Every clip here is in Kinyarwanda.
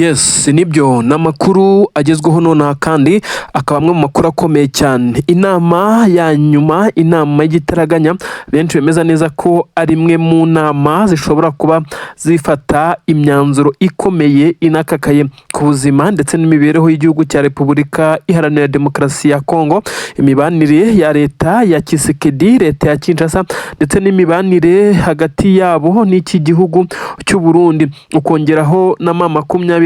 Yes, nibyo n'amakuru agezweho nonaha kandi akaba amwe mu makuru akomeye cyane. Inama ya nyuma, inama y'igitaraganya benshi bemeza neza ko ari imwe mu nama zishobora kuba zifata imyanzuro ikomeye inakakaye ku buzima ndetse n'imibereho y'igihugu cya Repubulika Iharanira Demokarasi ya Kongo, imibanire ya leta ya Tshisekedi, leta ya Kinshasa ndetse n'imibanire hagati yabo n'iki gihugu cy'u Burundi, ukongeraho na M23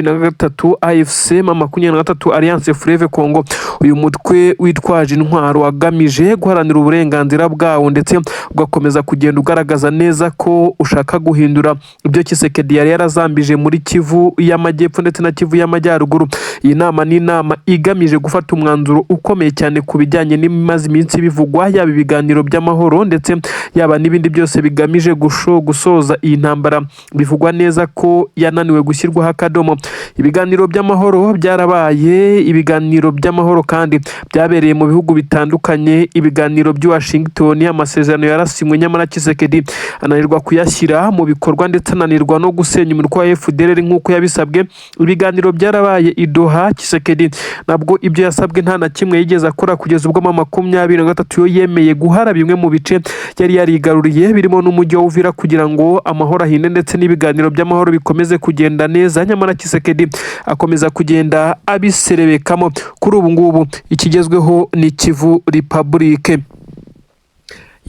AFC, M23 Alliance Fleuve Congo, uyu mutwe witwaje intwaro agamije guharanira uburenganzira bwawo ndetse ugakomeza kugenda ugaragaza neza ko ushaka guhindura ibyo Tshisekedi yari yarazambije muri Kivu y'Amajyepfo ndetse na Kivu y'Amajyaruguru. Iyi nama ni inama igamije gufata umwanzuro ukomeye cyane ku bijyanye n'imaze iminsi bivugwa, yaba ibiganiro by'amahoro ndetse yaba n'ibindi byose bigamije gusoza iyi ntambara bivugwa neza ko yananiwe gushyirwaho akadomo. Ibiganiro by'amahoro byarabaye, ibiganiro by'amahoro kandi byabereye mu bihugu bitandukanye, ibiganiro by'i Washington, amasezerano yarasinywe nyamara Tshisekedi ananirwa kuyashyira mu bikorwa ndetse ananirwa no gusenya umutwe wa FDLR nk'uko yabisabwe. Ibiganiro byarabaye i Doha, Tshisekedi nabwo ibyo yasabwe nta na kimwe yigeze akora kugeza ubwo M23 yo yemeye guhara bimwe mu bice yari yarigaruriye birimo n'umujyi wa Uvira kugira ngo amahoro ahinde ndetse n'ibiganiro by'amahoro bikomeze kugenda neza, nyamara Tshisekedi akomeza kugenda abiserebekamo. Kuri ubu ngubu ikigezweho ni Kivu Republic.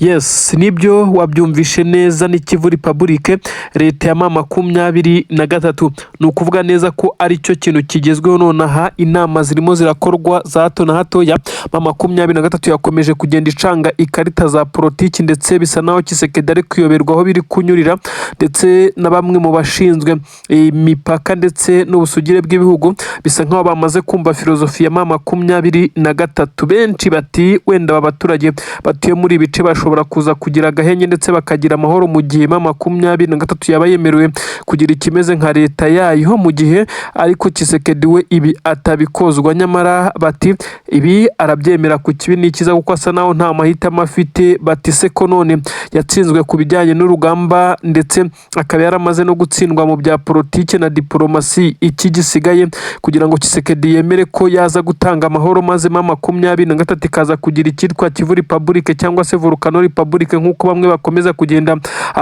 Yes, nibyo wabyumvishe neza, ni Kivu Republic, leta ya M23. Ni ukuvuga neza ko ari cyo kintu kigezweho nonaha. Inama zirimo zirakorwa za hato na hatoya. M23 yakomeje kugenda icanga ikarita za politiki ndetse bisa naho Tshisekedi ari kuyoberwaho biri kunyurira, ndetse na bamwe mu bashinzwe imipaka ndetse n'ubusugire bw'ibihugu bisa nkaho bamaze kumva filozofi ya M23. Benshi bati wenda aba baturage batuye muri ibice bashobora kuza kugira agahenge ndetse bakagira amahoro mu gihe M23 yaba yemerewe kugira ikimeze nka leta yayo, mu gihe ariko Tshisekedi we ibi atabikozwa. Nyamara bati ibi arabyemera ku kibi n'ikiza kuko asa naho nta mahitamo afite. Bati se ko none yatsinzwe ku bijyanye n'urugamba ndetse akaba yaramaze no gutsindwa mu bya politiki na diplomasi, iki gisigaye kugira ngo Tshisekedi yemere ko yaza gutanga amahoro maze M23 ikaza kugira icyitwa Kivu Republic cyangwa se Volcano Republic nk'uko bamwe bakomeza kugenda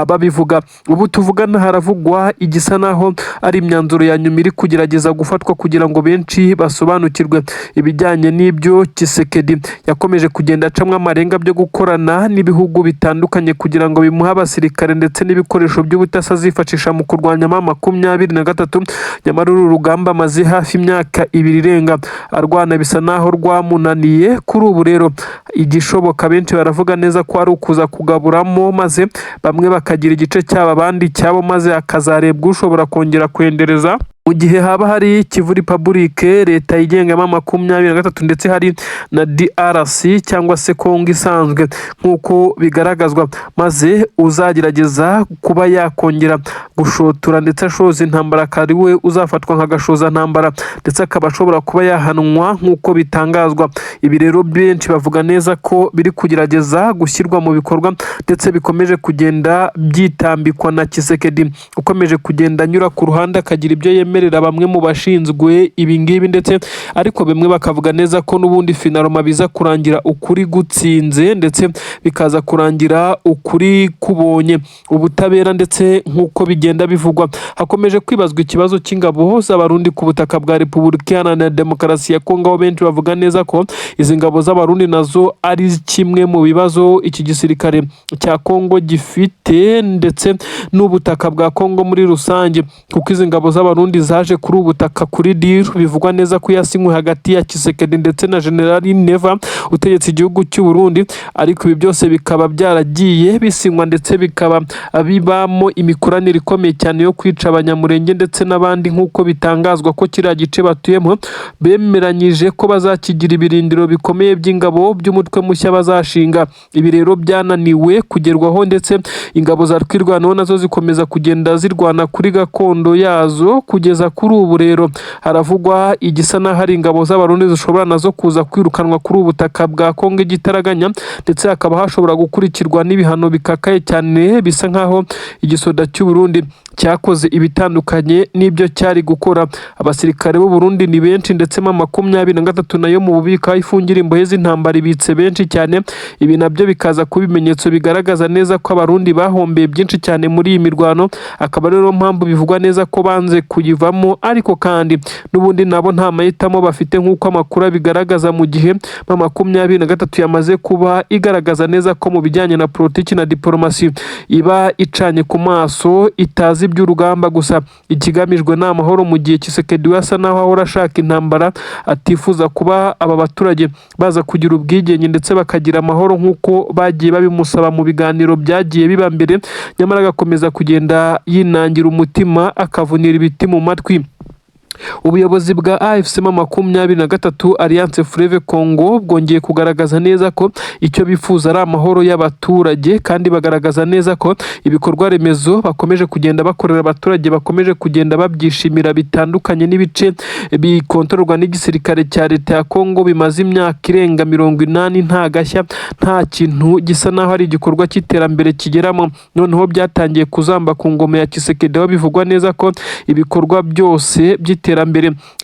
babivuga. Ubu tuvugana haravugwa igisa naho ari imyanzuro ya nyuma iri kugerageza gufatwa kugira ngo benshi basobanukirwe ibijyanye n'ibyo Tshisekedi yakomeje kugenda acamwa amarenga byo gukorana n'ibihugu bitandukanye kugira ngo bimuhe abasirikare ndetse n'ibikoresho by'ubutasi azifashisha mu kurwanya M23. Nyamara uru rugamba amaze hafi imyaka 2 irenga arwana bisa naho rwamunaniye. Kuri ubu rero igishoboka benshi baravuga neza ko ari ukuza kugaburamo maze bamwe bakagira igice cyabo abandi cyabo, maze akazarebwa ushobora kongera kwendereza mu gihe haba hari Kivu Republic, leta yigenga M23 ndetse hari na DRC cyangwa se Kongo isanzwe nk'uko bigaragazwa, maze uzagerageza kuba yakongera gushotora ndetse ashoza intambara akari we uzafatwa nk'agashoza ntambara ndetse akaba ashobora kuba yahanwa nk'uko bitangazwa. Ibi rero benshi bavuga neza ko biri kugerageza gushyirwa mu bikorwa ndetse bikomeje kugenda byitambikwa na Tshisekedi ukomeje kugenda anyura ku ruhande akagira ibyo yemerera bamwe mu bashinzwe ibi ngibi, ndetse ariko bamwe bakavuga neza ko n'ubundi finaloma biza kurangira ukuri gutsinze ndetse bikaza kurangira ukuri kubonye ubutabera. Ndetse nk'uko bigenda bivugwa hakomeje kwibazwa ikibazo cy'ingabo z'abarundi ku butaka bwa Repubulika Iharanira Demokarasi ya Kongo, aho benshi bavuga neza ko izi ngabo z'abarundi nazo ari kimwe mu bibazo iki gisirikare cya Kongo gifite ndetse n'ubutaka bwa Kongo muri rusange, kuko izi ngabo z'abarundi zaje kuri ubutaka kuri diru bivugwa neza ko yasinywe hagati ya Tshisekedi ndetse na General Neva utegetse igihugu cy'u Burundi, ariko ibi byose bikaba byaragiye bisinywa ndetse bikaba bibamo imikoranire ikomeye cyane yo kwica abanyamurenge ndetse n'abandi, nk'uko bitangazwa ko kiriya gice batuyemo bemeranyije ko bazakigira ibirindiro bikomeye by'ingabo by'umutwe mushya bazashinga. Ibi rero byananiwe kugerwaho ndetse ingabo za twirwanaho nazo zikomeza kugenda zirwana kuri gakondo yazo kugeza kugeza kuri ubu rero haravugwa igisa n'aho ari ingabo z'abarundi zishobora nazo kuza kwirukanwa kuri ubu butaka bwa Kongo igitaraganya, ndetse hakaba hashobora gukurikirwa n'ibihano bikakaye cyane, bisa nk'aho igisoda cy'u Burundi cyakoze ibitandukanye n'ibyo cyari gukora. Abasirikare b'u Burundi ni benshi, ndetse 23 nayo mu bubiko ifungira imbohe z'intambara ibitse benshi cyane. Ibi nabyo bikaza kuba ibimenyetso bigaragaza neza ko abarundi bahombeye byinshi cyane muri iyi mirwano, akaba rero mpamvu bivugwa neza ko banze kuyivamo, ariko kandi n'ubundi nabo nta mahitamo bafite nk'uko amakuru abigaragaza, mu gihe 23 yamaze kuba igaragaza neza ko mu bijyanye na politiki na diplomasi iba icanye ku maso, itazi iby'urugamba gusa. Ikigamijwe ni amahoro, mu gihe Tshisekedi asa naho ahora ashaka intambara, atifuza kuba aba baturage baza kugira ubwigenge ndetse bakagira amahoro nk'uko bagiye babimusaba mu biganiro byagiye biba mbere, nyamara agakomeza kugenda yinangira umutima, akavunira ibiti mu matwi. Ubuyobozi bwa AFC M23 Alliance Fleuve Congo bwongeye kugaragaza neza ko icyo bifuza ari amahoro y'abaturage, kandi bagaragaza neza ko ibikorwa remezo bakomeje kugenda bakorera abaturage bakomeje kugenda babyishimira, bitandukanye n'ibice bikontororwa n'igisirikare cya leta ya Congo bimaze imyaka irenga 80 nta gashya, nta kintu gisa naho ari igikorwa cy'iterambere kigeramo. Noneho byatangiye kuzamba ku ngoma ya Tshisekedi, aho bivugwa neza ko ibikorwa byose by'iterambere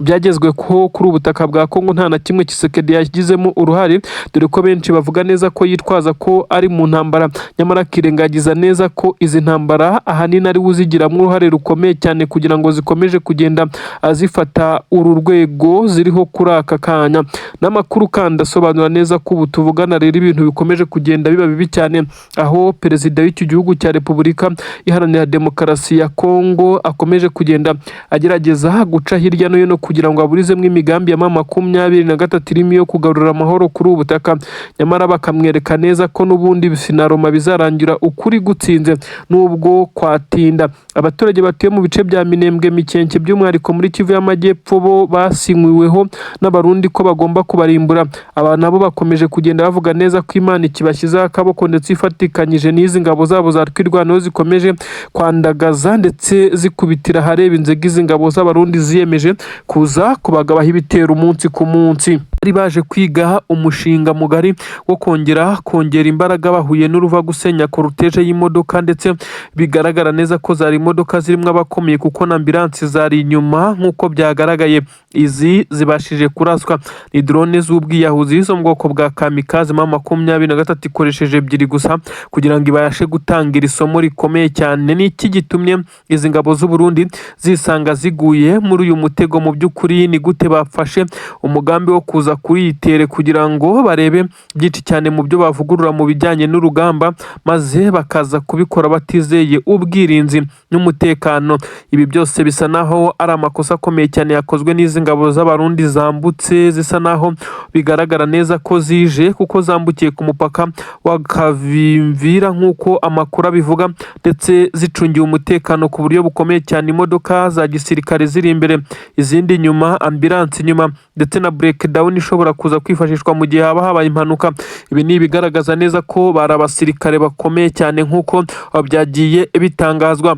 byagezwe ko kuri ubutaka bwa Kongo nta na kimwe Tshisekedi yagizemo uruhare, dore ko benshi bavuga neza ko yitwaza ko ari mu ntambara, nyamara akirengagiza neza ko izi ntambara ahanini ari uzigiramo uruhare rukomeye cyane kugira ngo zikomeje kugenda azifata uru rwego ziriho kuri aka kanya. N'amakuru kandi asobanura neza ko ubu tuvugana rero ibintu bikomeje kugenda biba bibi cyane, aho perezida w'iki gihugu cya Repubulika Iharanira Demokarasi ya Kongo akomeje kugenda agerageza guca hirya no hino kugira ngo aburizemo imigambi ya M23 irimo yo kugarura amahoro kuri ubu butaka, nyamara bakamwereka neza ko n'ubundi sinaroma bizarangira ukuri gutsinze nubwo kwatinda. Abaturage batuye mu bice bya Minembwe, Mikenke by'umwihariko muri Kivu y'Amajyepfo bo basinyweho n'abarundi ko bagomba kubarimbura. Aba nabo bakomeje kugenda bavuga neza ko Imana ikibashyizeho akaboko, ndetse ifatikanyije n'izi ngabo zabo za twirwanaho zikomeje kwandagaza ndetse zikubitira hareba inzego izi ngabo z'abarundi ziyemeje kuza kubagabaho ibitero umunsi ku munsi. Bari baje kwiga umushinga mugari wo kongera imbaraga bahuye n'uruva gusenya koruteje y'imodoka, ndetse bigaragara neza ko zari imodoka zirimo abakomeye kuko na ambulance zari inyuma nk'uko byagaragaye. Izi zibashije kuraswa ni drone z'ubwiyahuzi zo mu bwoko bwa kamikaze M23 ikoresheje ebyiri gusa kugira ngo ibashe gutangira isomo rikomeye cyane. Ni iki gitumye izi ngabo z'u Burundi zisanga ziguye muri uyu mutego? Mu by'ukuri ni gute bafashe umugambi wo kuza kuyitere kugira ngo barebe byinshi cyane mu byo bavugurura mu bijyanye n'urugamba, maze bakaza kubikora batizeye ubwirinzi n'umutekano? Ibi byose bisa naho ari amakosa akomeye cyane yakozwe n'izi ngabo z'abarundi zambutse, zisa naho bigaragara neza ko zije kuko zambukiye ku mupaka wa Kavimvira nk'uko amakuru abivuga, ndetse zicungiye umutekano ku buryo bukomeye cyane. Imodoka za gisirikare ziri imbere, izindi nyuma, ambulance nyuma, ndetse na breakdown ishobora kuza kwifashishwa mu gihe haba habaye impanuka. Ibi ni ibigaragaza neza ko bari abasirikare bakomeye cyane nk'uko byagiye bitangazwa.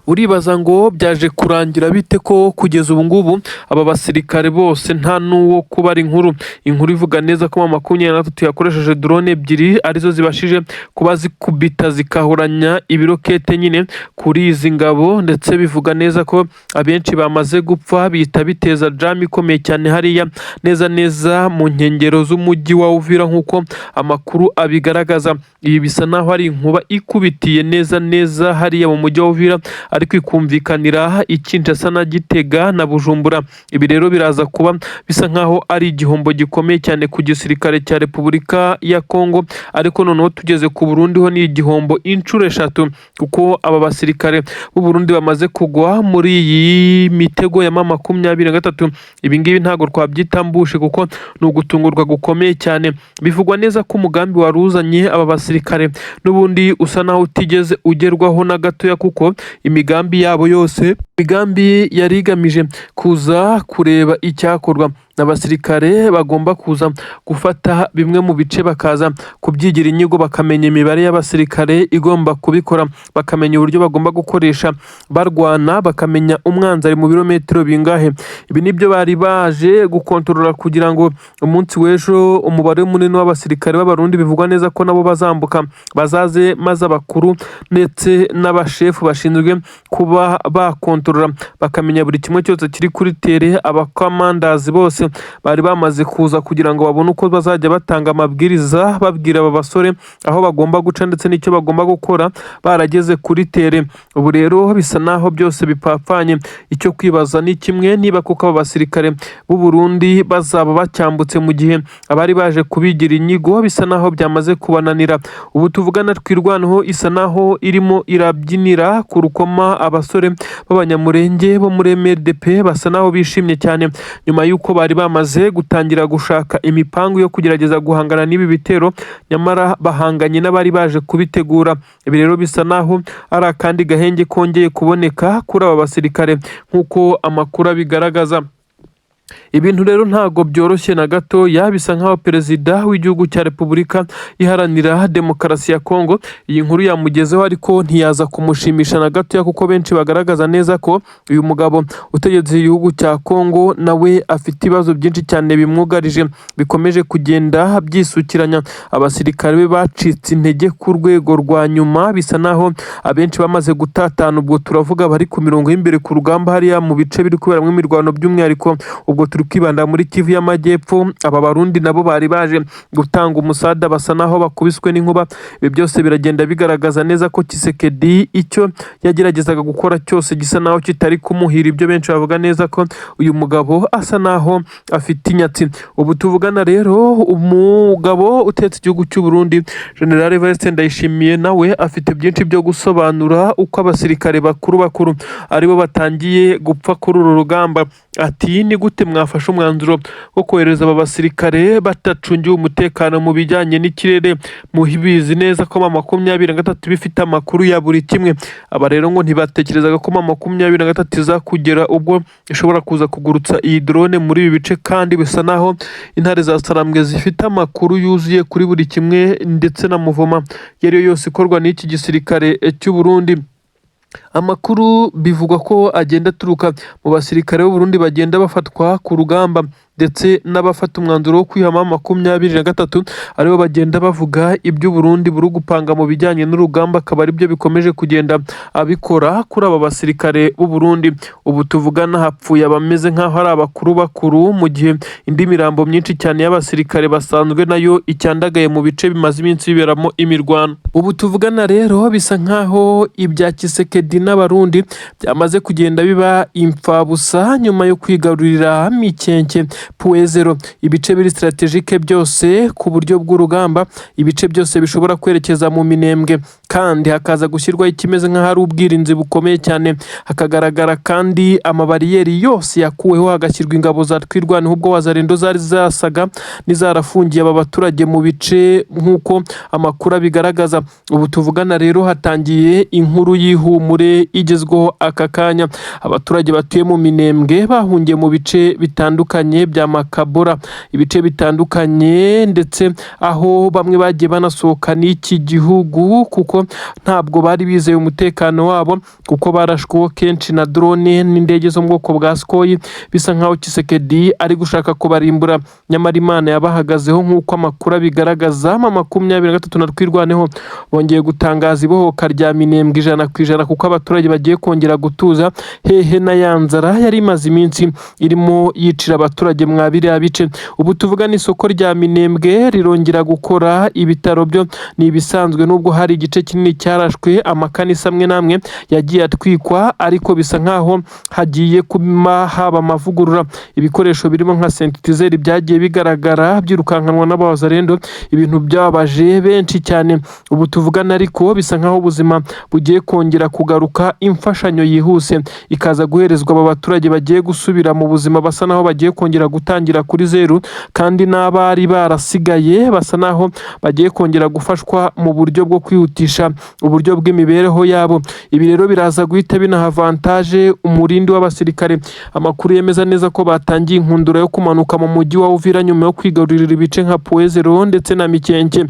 Uribaza ngo byaje kurangira bite ko kugeza ubu ngubu aba basirikare bose nta n'uwo kubara inkuru ivuga neza ko M23 yakoresheje drone ebyiri arizo zibashije kuba zikubita zikahuranya ibirokete nyine kuri izi ngabo, ndetse bivuga neza ko abenshi bamaze gupfa, bita biteza jam ikomeye cyane hariya neza mu nkengero z'umujyi wa Uvira nk'uko amakuru abigaragaza. Ibi bisa naho ari inkuba ikubitiye neza hariya mu mujyi wa Uvira, ariko ikumvikanira Kinshasa na Gitega na Bujumbura. Ibi rero biraza kuba bisa nkaho ari igihombo gikomeye cyane ku gisirikare cya Repubulika ya Kongo, ariko noneho tugeze ku Burundi ho ni igihombo inshuro 3 kuko aba basirikare b'u Burundi bamaze kugwa muri iyi mitego ya M23. Ibi ngibi ntago twabyitambushe kuko ni ugutungurwa gukomeye cyane. Bivugwa neza ko umugambi waruzanye aba basirikare n'ubundi usa naho utigeze ugerwaho na gatoya, kuko imigambi yabo yose yari igamije kuza kureba icyakorwa n'abasirikare bagomba kuza gufata bimwe mu bice bakaza kubyigira inyigo, bakamenya imibare y'abasirikare igomba kubikora, bakamenya uburyo bagomba gukoresha barwana, bakamenya umwanzi ari mu birometero bingahe. Ibi nibyo bari baje gukontorora kugira ngo umunsi w'ejo umubare munini w'abasirikare b'abarundi bivugwa neza ko nabo bazambuka bazaze, maze abakuru ndetse n'abashefu bashinzwe kuba bakontorora bakamenya buri kimwe cyose kiri kuri tere. Abakamandazi bose bari bamaze kuza kugira ngo babone uko bazajya batanga amabwiriza babwira aba basore aho bagomba guca ndetse n'icyo bagomba gukora barageze kuri tere. Ubu rero bisa naho byose bipapanye. Icyo kwibaza ni kimwe, niba kuko aba basirikare b'u Burundi bazaba bacyambutse mu gihe abari baje kubigira inyigo bisa naho byamaze kubananira. Ubu tuvugana twirwanaho isa naho irimo irabyinira ku rukoma. Abasore b'abanyamurenge bo muri MRDP basa naho bishimye cyane nyuma y'uko bari bamaze gutangira gushaka imipangu yo kugerageza guhangana n'ibi bitero, nyamara bahanganye n'abari baje kubitegura. Ibi rero bisa naho ari akandi gahenge kongeye kuboneka kuri aba basirikare nk'uko amakuru abigaragaza. Ibintu rero ntago byoroshye na gato, bisa nk'aho perezida w'igihugu cya Repubulika Iharanira Demokarasi ya Kongo iyi nkuru yamugezeho, ariko ntiyaza kumushimisha na gato, kuko benshi bagaragaza neza ko uyu mugabo utegetse igihugu cya Kongo nawe afite ibibazo byinshi cyane bimwugarije bikomeje kugenda byisukiranya. Abasirikare be bacitse intege ku rwego rwa nyuma, bisa naho abenshi bamaze gutatana. Ubwo turavuga bari ku mirongo y'imbere ku rugamba hariya mu bice biri kuberamo imirwano, by'umwihariko ubwo turi kwibanda muri Kivu y'Amajyepfo. Aba Barundi nabo bari baje gutanga umusada, basa naho bakubiswe n'inkuba. Ibi byose biragenda bigaragaza neza ko Tshisekedi icyo yageragezaga gukora cyose gisa naho kitari kumuhira. Ibyo benshi bavuga neza ko uyu mugabo asa naho afite inyatsi. Ubu tuvugana rero umugabo utetse igihugu cy'u Burundi General Evariste Ndayishimiye nawe afite byinshi byo gusobanura uko abasirikare bakuru aribo batangiye gupfa kuri uru rugamba. Ati ni gute mwafashe umwanzuro wo kohereza aba basirikare batacungiwe umutekano mu bijyanye n'ikirere, mubizi neza ko M23 bifite amakuru ya buri kimwe. Aba rero ngo ntibatekerezaga ko M23 izakugera ubwo ishobora kuza kugurutsa iyi drone muri ibi bice, kandi bisa naho intare za Sarambwe zifite amakuru yuzuye kuri buri kimwe ndetse na muvoma yari yose ikorwa n'iki gisirikare cy'u Burundi. Amakuru bivugwa ko agenda aturuka mu basirikare b'u Burundi bagenda bafatwa ku rugamba ndetse n'abafata umwanzuro wo kwihama M23 aribo bagenda bavuga ibyo Burundi buri gupanga mu bijyanye n'urugamba, akaba ari byo bikomeje kugenda abikora kuri aba basirikare b'u Burundi. Ubu tuvugana hapfuye abameze nk'aho ari bakuru mu gihe indi mirambo myinshi cyane y'abasirikare basanzwe nayo icyandagaye mu bice bimaze iminsi biberamo imirwano. Ubu tuvugana rero bisa nk'aho ibya Tshisekedi n'Abarundi byamaze kugenda biba imfabusa nyuma yo kwigarurira Mikenke Puezero, ibice biri strategique byose ku buryo bw'urugamba, ibice byose bishobora kwerekeza mu Minembwe, kandi hakaza gushyirwaho ikimeze nk'ahari ubwirinzi bukomeye cyane. Hakagaragara kandi amabariyeri yose yakuweho, hagashyirwa ingabo za twirwanaho ubwo wazarendo zari zasaga n'izarafungiye aba baturage mu bice nk'uko amakuru abigaragaza. Ubu tuvugana rero hatangiye inkuru y'ihumure igezweho aka kanya. Abaturage batuye mu Minembwe bahungiye mu bice bitandukanye bya Makabora, ibice bitandukanye, ndetse aho bamwe bagiye banasohoka n'iki gihugu kuko ntabwo bari bizeye umutekano wabo, kuko barashweho kenshi na drone n'indege zo mu bwoko bwa Sukhoi. Bisa nkaho Tshisekedi ari gushaka kubarimbura, nyamara Imana yabahagazeho nk'uko amakuru abigaragaza. M23 na twirwaneho bongeye gutangaza ibohoka rya Minembwe 100% kuko abaturage bagiye kongera gutuza hehe na yanzara yari imaze iminsi irimo yicira abaturage mwabiriya bice. Ubu tuvuga n'isoko rya Minembwe rirongera gukora, ibitaro byo ni ibisanzwe nubwo hari igice kinini cyarashwe, amakanisa amwe namwe yagiye atwikwa, ariko bisa nkaho hagiye kuma haba amavugurura. Ibikoresho birimo nka sensitizeri byagiye bigaragara byirukankanwa n'abazarendo, ibintu byabaje benshi cyane. Ubu tuvugana ariko bisa nkaho ubuzima bugiye kongera kugaruka, imfashanyo yihuse ikaza guherezwa aba baturage bagiye gusubira mu buzima, basa naho bagiye kongera gutangira kuri zeru, kandi n'abari barasigaye basa naho bagiye kongera gufashwa mu buryo bwo kwihutisha kwihutisha uburyo bw'imibereho yabo. Ibi rero biraza guhita binaha avantage umurindi w'abasirikare. Amakuru yemeza neza ko batangiye inkundura yo kumanuka mu mujyi wa Uvira nyuma yo kwigarurira ibice nka Puezero ndetse na Mikenke.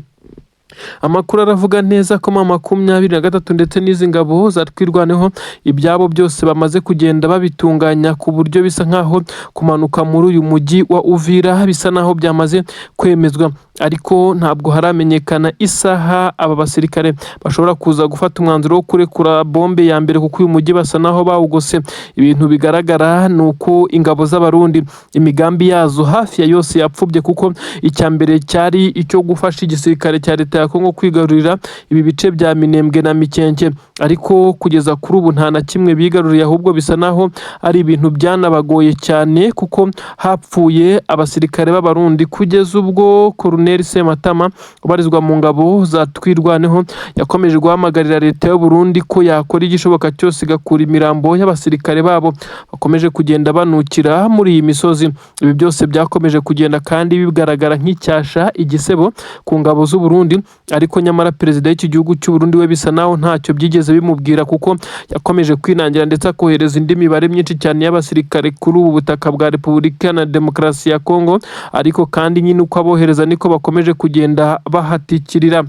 Amakuru aravuga neza ko mu 23 ndetse n'izi ngabo zatwirwaneho ibyabo byose bamaze kugenda babitunganya ku buryo bisa nkaho kumanuka muri uyu mujyi wa Uvira bisa naho byamaze kwemezwa, ariko ntabwo haramenyekana isaha aba basirikare bashobora kuza gufata umwanzuro wo kurekura bombe ya mbere, kuko uyu mujyi basa naho bawugose. Ibintu bigaragara ni uko ingabo z'abarundi imigambi yazo hafi ya yose yapfubye, kuko icya mbere cyari icyo gufasha igisirikare cya leta ya Kongo kwigarurira ibi bice bya Minembwe na Mikenke, ariko kugeza kuri ubu nta na kimwe bigaruriye, ahubwo bisa naho ari ibintu byanabagoye cyane, kuko hapfuye abasirikare b'abarundi kugeza ubwo Colonel Sematama ubarizwa mu ngabo zatwirwaneho yakomeje guhamagarira leta y'u Burundi ko yakora igishoboka cyose igakura imirambo y'abasirikare babo bakomeje kugenda banukira muri iyi misozi. Ibi byose byakomeje kugenda kandi bigaragara nk'icyasha igisebo ku ngabo z'u Burundi, ariko nyamara perezida w'iki gihugu cy'u Burundi we bisa naho ntacyo byigeze bimubwira, kuko yakomeje kwinangira ndetse akohereza indi mibare myinshi cyane y'abasirikare kuri ubu butaka bwa Repubulika na Demokarasi ya Kongo, ariko kandi nyine uko abohereza niko bakomeje kugenda bahatikirira.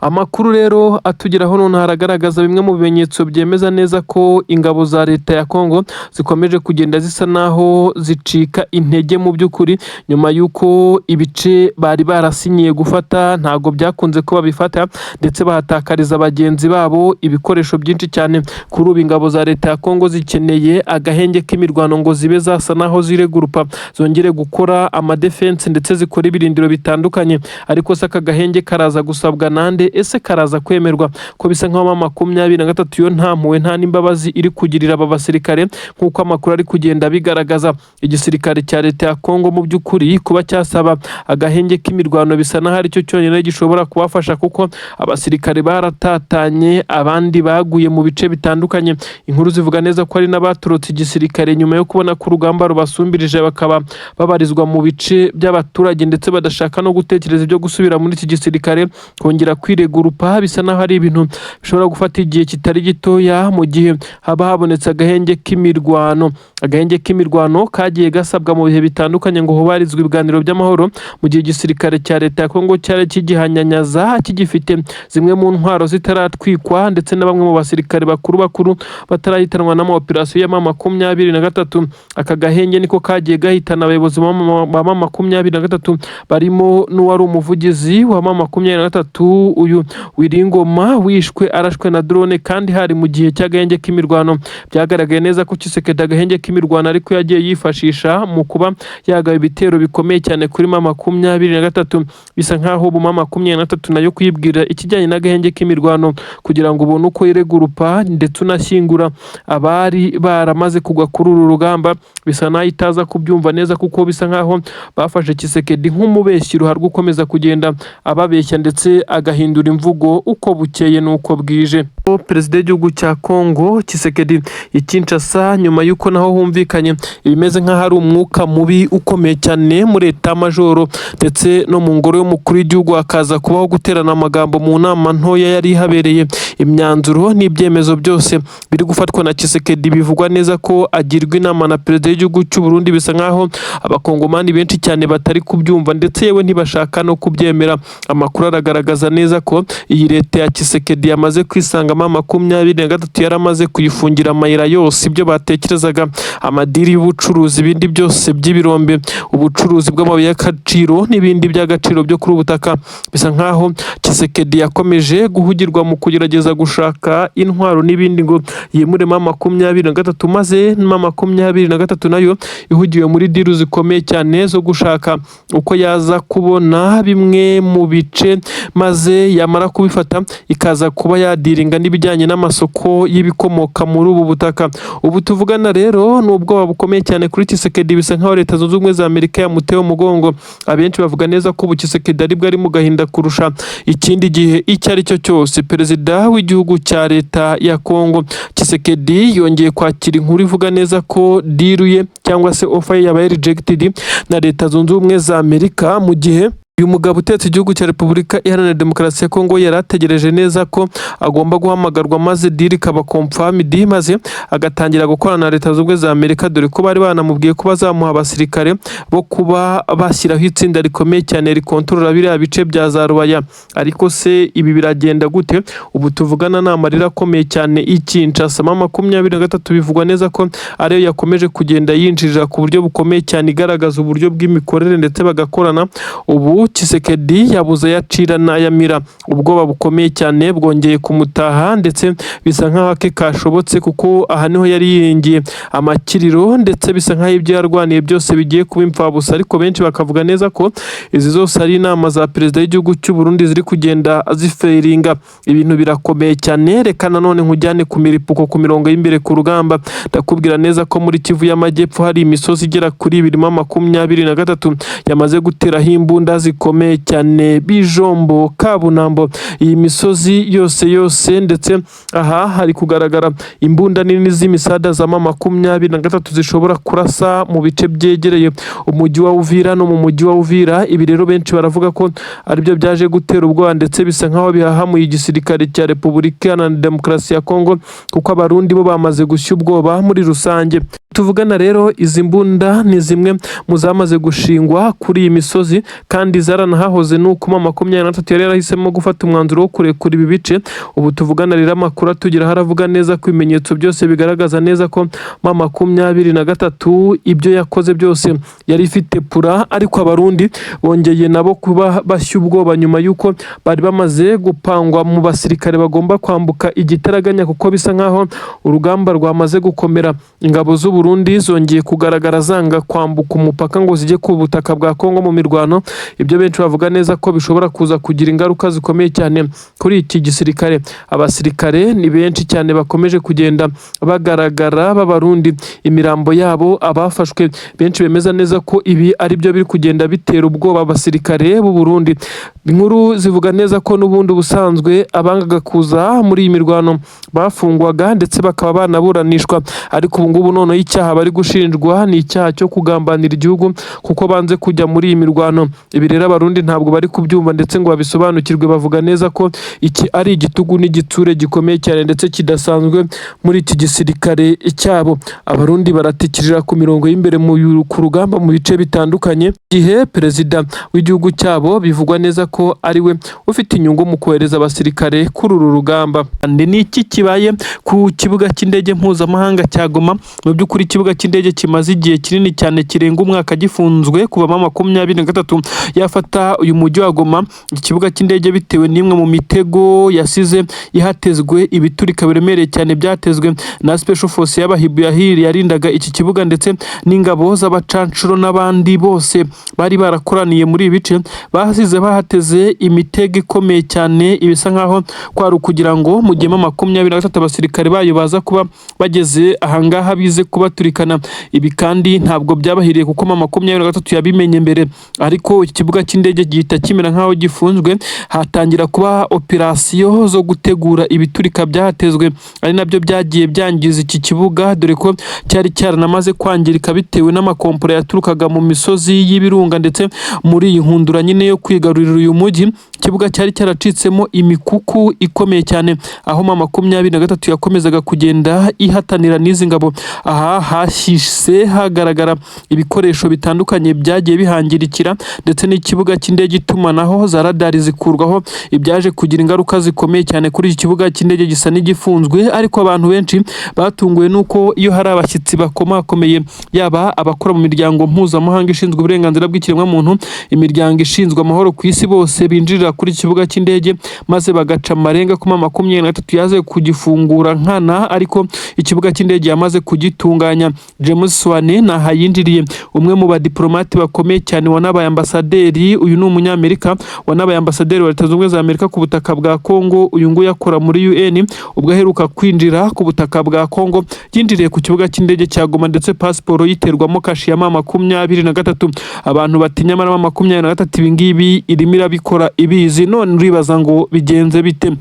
Amakuru rero atugeraho none haragaragaza bimwe mu bimenyetso byemeza neza ko ingabo za leta ya Kongo zikomeje kugenda zisa naho zicika intege mu by'ukuri, nyuma y'uko ibice bari barasinyiye gufata ntago byakunze ko babifata, ndetse bahatakariza bagenzi babo ibikoresho byinshi cyane. Kuri ubu ingabo za leta ya Kongo zikeneye agahenge k'imirwano ngo zibe zasa naho ziregurupa, zongere gukora amadefense ndetse zikora ibirindiro bitandukanye, ariko se aka gahenge karaza gusabwa nande? Ese karaza kwemerwa? Ko bisa nkaho 23 yo nta mpuwe nta n'imbabazi iri kugirira aba basirikare, nk'uko amakuru ari kugenda bigaragaza. Igisirikare cya leta ya Kongo mu by'ukuri kuba cyasaba agahenge k'imirwano bisa naho ari cyo cyonyine gishobora kubafasha, kuko abasirikare baratatanye, abandi baguye mu bice bitandukanye. Inkuru zivuga neza ko ari n'abaturutse igisirikare nyuma yo kubona ko urugamba rubasumbirije bakaba babarizwa mu bice by'abaturage, ndetse badashaka no gutekereza ibyo gusubira muri iki gisirikare kongera kwiregurupa. Bisa naho ari ibintu bishobora gufata igihe kitari gitoya mu gihe haba habonetse agahenge k'imirwano. Agahenge k'imirwano kagiye gasabwa mu bihe bitandukanye ngo hubarizwe ibiganiro by'amahoro, mu gihe igisirikare cya leta ya Kongo cyari kigihanyanyaza kigifite zimwe mu ntwaro zitaratwikwa, ndetse na bamwe mu basirikare bakuru batarahitanwa n'amaoperasiyo ya M23. Aka gahenge niko kagiye gahitana abayobozi ba M23 barimo n'uwari umuvugizi wa M23 uyu Wiringoma wishwe arashwe na drone, kandi hari mu gihe cy'agahenge k'imirwano. Byagaragaye neza ko Tshisekedi agahenge k'imirwano ariko yagiye yifashisha mu kuba yagaba ibitero bikomeye cyane kuri M23. Bisa nkaho ubu M23 nayo kwibwira ikijyanye n'agahenge k'imirwano kugira ngo ubone uko iregurupa ndetse unashyingura abari baramaze kugwa kuri uru rugamba. Bisa naho itaza kubyumva neza, kuko bisa nkaho bafashe Tshisekedi nk'umubeshyi ruharwa ukomeza kugenda ababeshya ndetse agahindura imvugo uko bukeye n'uko bwije. Perezida w'igihugu cya Kongo Tshisekedi Kinshasa, nyuma y'uko naho humvikanye ibimeze nk'aho ari umwuka mubi ukomeye cyane muri leta majoro ndetse no mu ngoro y'umukuru w'igihugu, akaza kubaho guterana amagambo mu nama ntoya yari habereye. Imyanzuro n'ibyemezo byose biri gufatwa na Tshisekedi bivugwa neza ko agirwa inama na perezida w'igihugu cy'u Burundi. Bisa nkaho abakongomani benshi cyane batari kubyumva, ndetse yewe ntibashaka no kubyemera. Amakuru aragaragaza neza ko iyi leta ya Tshisekedi yamaze kwisanga M23 yaramaze kuyifungira amayira yose, ibyo batekerezaga amadiri y'ubucuruzi, ibindi byose by'ibirombe, ubucuruzi bw'amabuye y'agaciro n'ibindi by'agaciro byo kuri ubutaka. Bisa nkaho Tshisekedi yakomeje guhugirwa mu kugerageza gushaka intwaro n'ibindi ngo yimure M23, maze M23 nayo ihugiwe muri diru zikomeye cyane zo gushaka uko yaza kubona bimwe mu bice, maze yamara kubifata ikaza kuba yadiringa n'ibijyanye n'amasoko y'ibikomoka muri ubu butaka. Ubu tuvugana rero n'ubwoba bukomeye cyane kuri Tshisekedi. Bisa nkaho leta zunze ubumwe za Amerika yamutewe umugongo. Abenshi bavuga neza ko Tshisekedi aribwo ari mu gahinda kurusha ikindi gihe icyo ari cyo cyose. Perezida w'igihugu cya leta ya Kongo Tshisekedi yongeye kwakira inkuru ivuga neza ko diru ye cyangwa se offer ye yabaye rejected na leta zunze ubumwe za Amerika, mu gihe uyu mugabo utetse igihugu cya Repubulika Iharanira Demokarasi ya Kongo yari ategereje neza ko agomba guhamagarwa maze diri ikaba confirmed maze agatangira gukorana na Leta Zunze Ubumwe za Amerika, dore ko bari banamubwiye ko bazamuha abasirikare bo kuba bashyiraho itsinda rikomeye cyane rikontorora biriya bice bya za Rubaya. Ariko se ibi biragenda gute? Ubu tuvugana ni amarira akomeye cyane Kinshasa. 23 bivugwa neza ko ariyo yakomeje kugenda yinjirira ku buryo bukomeye cyane, igaragaza uburyo bw'imikorere ndetse bagakorana. Ubu Tshisekedi yabuze yacira n'ayamira, ubwoba bukomeye cyane bwongeye kumutaha ndetse bisa nkaho ake kashobotse, kuko aha niho yari yiringiye amakiriro ndetse bisa nkaho ibyo yarwaniye byose bigiye kuba impfabusa. Ariko benshi bakavuga neza ko izi zose ari inama za perezida w'igihugu cy'u Burundi ziri kugenda ziferinga. Ibintu birakomeye cyane. Reka nanone nkujyane ku miripuko ku mirongo y'imbere ku rugamba. Ndakubwira neza ko muri Kivu y'Amajyepfo hari imisozi igera kuri 223 yamaze guteraho imbunda zikomeye cyane, Bijombo, Kabunambo. Iyi misozi yose ndetse aha hari kugaragara imbunda nini z'imisada za 23 zishobora kurasa mu bice byegereye umujyi wa Uvira no mu mujyi wa Uvira. Ibi rero benshi baravuga ko aribyo byaje gutera ubwoba ndetse bisa nkaho bihahamuye igisirikare cya Repubulika Iharanira Demokarasi ya Kongo, kuko abarundi bo bamaze gushya ubwoba muri rusange. Tuvugana rero izi mbunda ni zimwe mu zamaze gushingwa kuri iyi misozi, kandi zaranahahoze nuko 23 yari yarahisemo gufata umwanzuro wo kurekura ibi bice. Ubu tuvugana rero amakuru tugira haravuga neza ko ibimenyetso byose bigaragaza neza ko 23 ibyo yakoze byose yari ifite pura, ariko abarundi bongeye nabo kuba bashya ubwoba nyuma yuko bari bamaze gupangwa mu basirikare bagomba kwambuka igitaraganya, kuko bisa nkaho urugamba rwamaze gukomera. Ingabo z'u Burundi zongeye kugaragara zanga kwambuka umupaka ngo zijye ku butaka bwa Kongo mu mirwano. Ibyo benshi bavuga neza ko bishobora kuza kugira ingaruka zikomeye cyane kuri iki gisirikare. Abasirikare ni benshi cyane bakomeje kugenda bagaragara b'abarundi, imirambo yabo abafashwe. Benshi bemeza neza ko ibi ari byo biri kugenda bitera ubwoba abasirikare b'u Burundi. Inkuru zivuga neza ko n'ubundi busanzwe abangaga kuza muri iyi mirwano bafungwaga ndetse bakaba banaburanishwa, ariko ubu ngubu none icyaha bari gushinjwa ni icyaha cyo kugambanira igihugu, kuko banze kujya muri iyi mirwano. Ibi rero abarundi ntabwo bari kubyumva ndetse ngo babisobanukirwe. Bavuga neza ko iki ari igitugu n'igitsure gikomeye cyane ndetse kidasanzwe muri iki gisirikare cyabo. Abarundi baratikirira ku mirongo y'imbere ku rugamba mu bice bitandukanye, igihe perezida w'igihugu cyabo bivugwa neza ko ari we ufite inyungu mu kohereza abasirikare kuri uru rugamba. Kandi n'iki kibaye ku kibuga cy'indege mpuzamahanga cya Goma. Mu by'ukuri ikibuga cy'indege kimaze igihe kinini cyane kirenga umwaka gifunzwe kuva 23 yafata uyu mujyi wa Goma. Ikibuga cy'indege bitewe n'imwe mu mitego yasize ihatezwe ibiturika biremereye cyane byatezwe na Special Force y'abahibu yarindaga iki kibuga ndetse n'ingabo z'abacancuro n'abandi bose bari barakoraniye muri ibi bice. Basize bahateze imitego ikomeye cyane, ibisa nkaho kwari ukugira ngo mu gihe 23 abasirikare bayo baza kuba bageze ahangaha bize kubaturikana. Ibi kandi ntabwo byabahiriye kuko 23 yabimenye mbere, ariko iki kibuga cy'indege gihita kimera nkaho gifunzwe. Hatangira kuba operasiyo zo gutegura ibiturika byahatezwe, ari nabyo byagiye byangiza iki kibuga, dore ko cyari cyaranamaze kwangirika bitewe n'amakompora yaturukaga mu misozi y'ibirunga ndetse muri iyi nkundura nyine yo kwigarurira uyu mujyi. Ikibuga cyari cyaracitsemo imikuku ikomeye cyane, aho 23 yakomezaga kugenda ihatanira n'izi ngabo. Aha hashyise hagaragara ibikoresho bitandukanye byagiye bihangirikira, ndetse n'ikibuga cy'indege itumanaho za radari zikurwaho. Ibyaje kugira ingaruka zikomeye cyane kuri iki kibuga cy'indege gisa n'igifunzwe. Ariko abantu benshi batunguwe nuko iyo hari abashyitsi bakomakomeye, yaba abakora mu miryango mpuzamahanga ishinzwe uburenganzira bw'ikiremwamuntu, imiryango ishinzwe amahoro ku isi, bose binjirira kuri iki kibuga cy'indege maze bagaca amarenga ko 23 yaze kugifungura nkana, ariko ikibuga cy'indege yamaze kugitunganya. James Swane nahayinjiriye, umwe mu badiplomate bakomeye cyane wanabaye ambasaderi. Uyu ni umunyamerika wanabaye ambasaderi wa Leta Zunze Ubumwe za Amerika ku butaka bwa Kongo. Uyu nguyu yakora muri UN. Ubwo aheruka kwinjira ku butaka bwa Kongo, yinjiriye ku kibuga cy'indege cya Goma ndetse pasiporo yiterwamo kashi ya 23. Abantu batinya 23 ibingibi irimo irabikora ibizi. None uribaza ngo bigenze bite?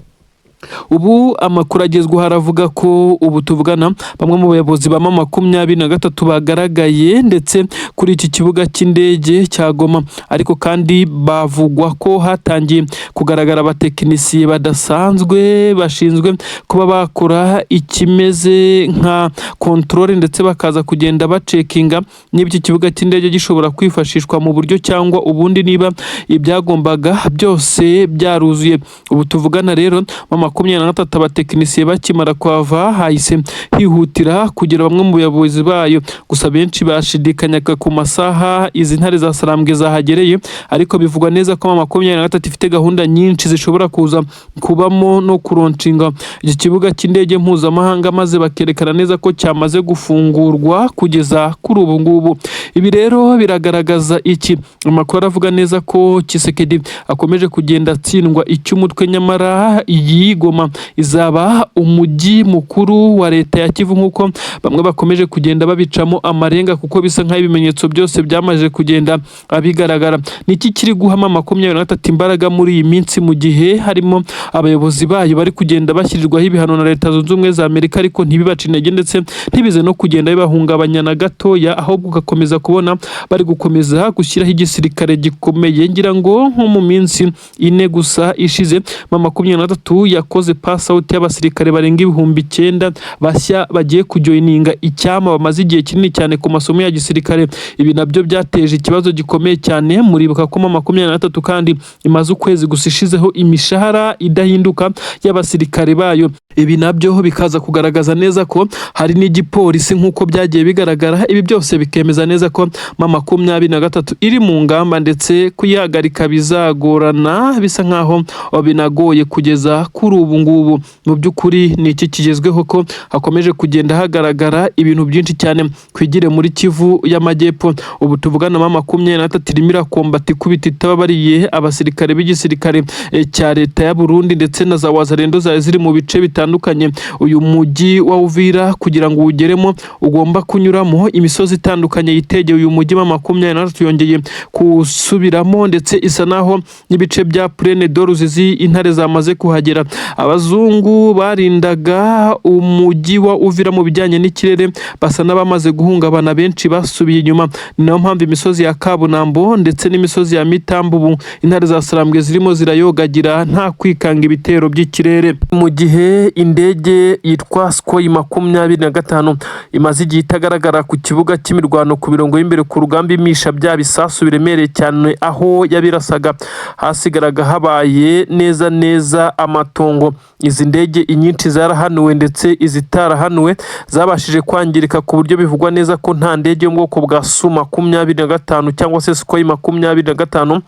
Ubu amakuru agezweho aravuga ko ubu tuvugana bamwe mu bayobozi ba M23 bagaragaye ndetse kuri iki kibuga cy'indege cya Goma, ariko kandi bavugwa ko hatangiye kugaragara abatekinisiye badasanzwe bashinzwe kuba bakora ikimeze nka controle ndetse bakaza kugenda bacekinga niba iki kibuga cy'indege gishobora kwifashishwa mu buryo cyangwa ubundi, niba ibyagombaga byose byaruzuye. Ubu tuvugana rero M23 abatekinisiye bakimara kwava hahise hihutira kugira bamwe mu bayobozi bayo, gusa benshi bashidikanyaga ku masaha izi ntare za Sarambwe zahagereye, ariko bivugwa neza ko M23 ifite gahunda nyinshi zishobora kuza kubamo no kuronshinga iki kibuga cy'indege mpuzamahanga, maze bakerekana neza ko cyamaze gufungurwa kugeza kuri ubu ngubu. Ibi rero biragaragaza iki? Amakuru avuga neza ko Tshisekedi akomeje kugenda atsindwa icy'umutwe, nyamara iyi Goma izaba umujyi mukuru wa leta ya Kivu nk'uko bamwe bakomeje kugenda babicamo amarenga, kuko bisa nk'aho ibimenyetso byose byamaze kugenda abigaragara. Niki kiri guhama M23 imbaraga muri iyi minsi, mu gihe harimo abayobozi bayo bari kugenda bashyirirwaho ibihano na Leta Zunze Ubumwe za Amerika, ariko ntibibace intege ndetse ntibize no kugenda bibahungabanya na gatoya, ahubwo ugakomeza kubona bari gukomeza gushyiraho igisirikare gikomeye. Ngira ngo nko mu minsi 4 gusa ishize M23 yakoze pass out y'abasirikare barenga 9,000 bashya bagiye kujoininga icyama bamaze igihe kinini cyane ku masomo ya gisirikare. Ibi nabyo byateje ikibazo gikomeye cyane. Muribuka ko M23 kandi imaze ukwezi gusa ishizeho imishahara idahinduka y'abasirikare bayo. Ibi nabyo bikaza kugaragaza neza ko hari n'igipolisi nk'uko byagiye bigaragara. Ibi byose bikemeza neza ko M23 iri mu ngamba ndetse kuyihagarika bizagorana, bisa nkaho binagoye kugeza kuri ubu ngubu. Mu by'ukuri ni iki kigezweho ko hakomeje kugenda hagaragara ibintu byinshi cyane. Kwigire muri Kivu y'Amajyepfo, ubu tuvugana M23 irimo irakombata ikubita itababariye abasirikare b'igisirikare cya leta ya Burundi ndetse na za Wazalendo ziri mu bice bitandukanye. Uyu mujyi wa Uvira kugira ngo ugeremo ugomba kunyuramo imisozi itandukanye yitegeye uyu mujyi. M23 yongeye kusubiramo ndetse isa naho n'ibice bya Plaine d'Oruzizi intare zamaze kuhagera. Abazungu barindaga umujyi wa Uvira mu bijyanye n'ikirere basa n'abamaze guhungabana, benshi basubiye inyuma. Ni nayo mpamvu imisozi ya Kabunambo ndetse n'imisozi ya Mitambubu intare za Sarambwe zirimo zirayogagira nta kwikanga ibitero by'ikirere. Mu gihe indege yitwa Sukhoi 25 imaze igihe itagaragara ku kibuga cy'imirwano ku mirongo y'imbere ku rugamba, imisha bya bisasu biremereye cyane aho yabirasaga hasigaraga habaye neza amatongo. Izi ndege inyinshi zarahanuwe ndetse izitarahanuwe zabashije kwangirika ku buryo bivugwa neza ko nta ndege yo mu bwoko bwa Su-25 cyangwa se Sukhoi 25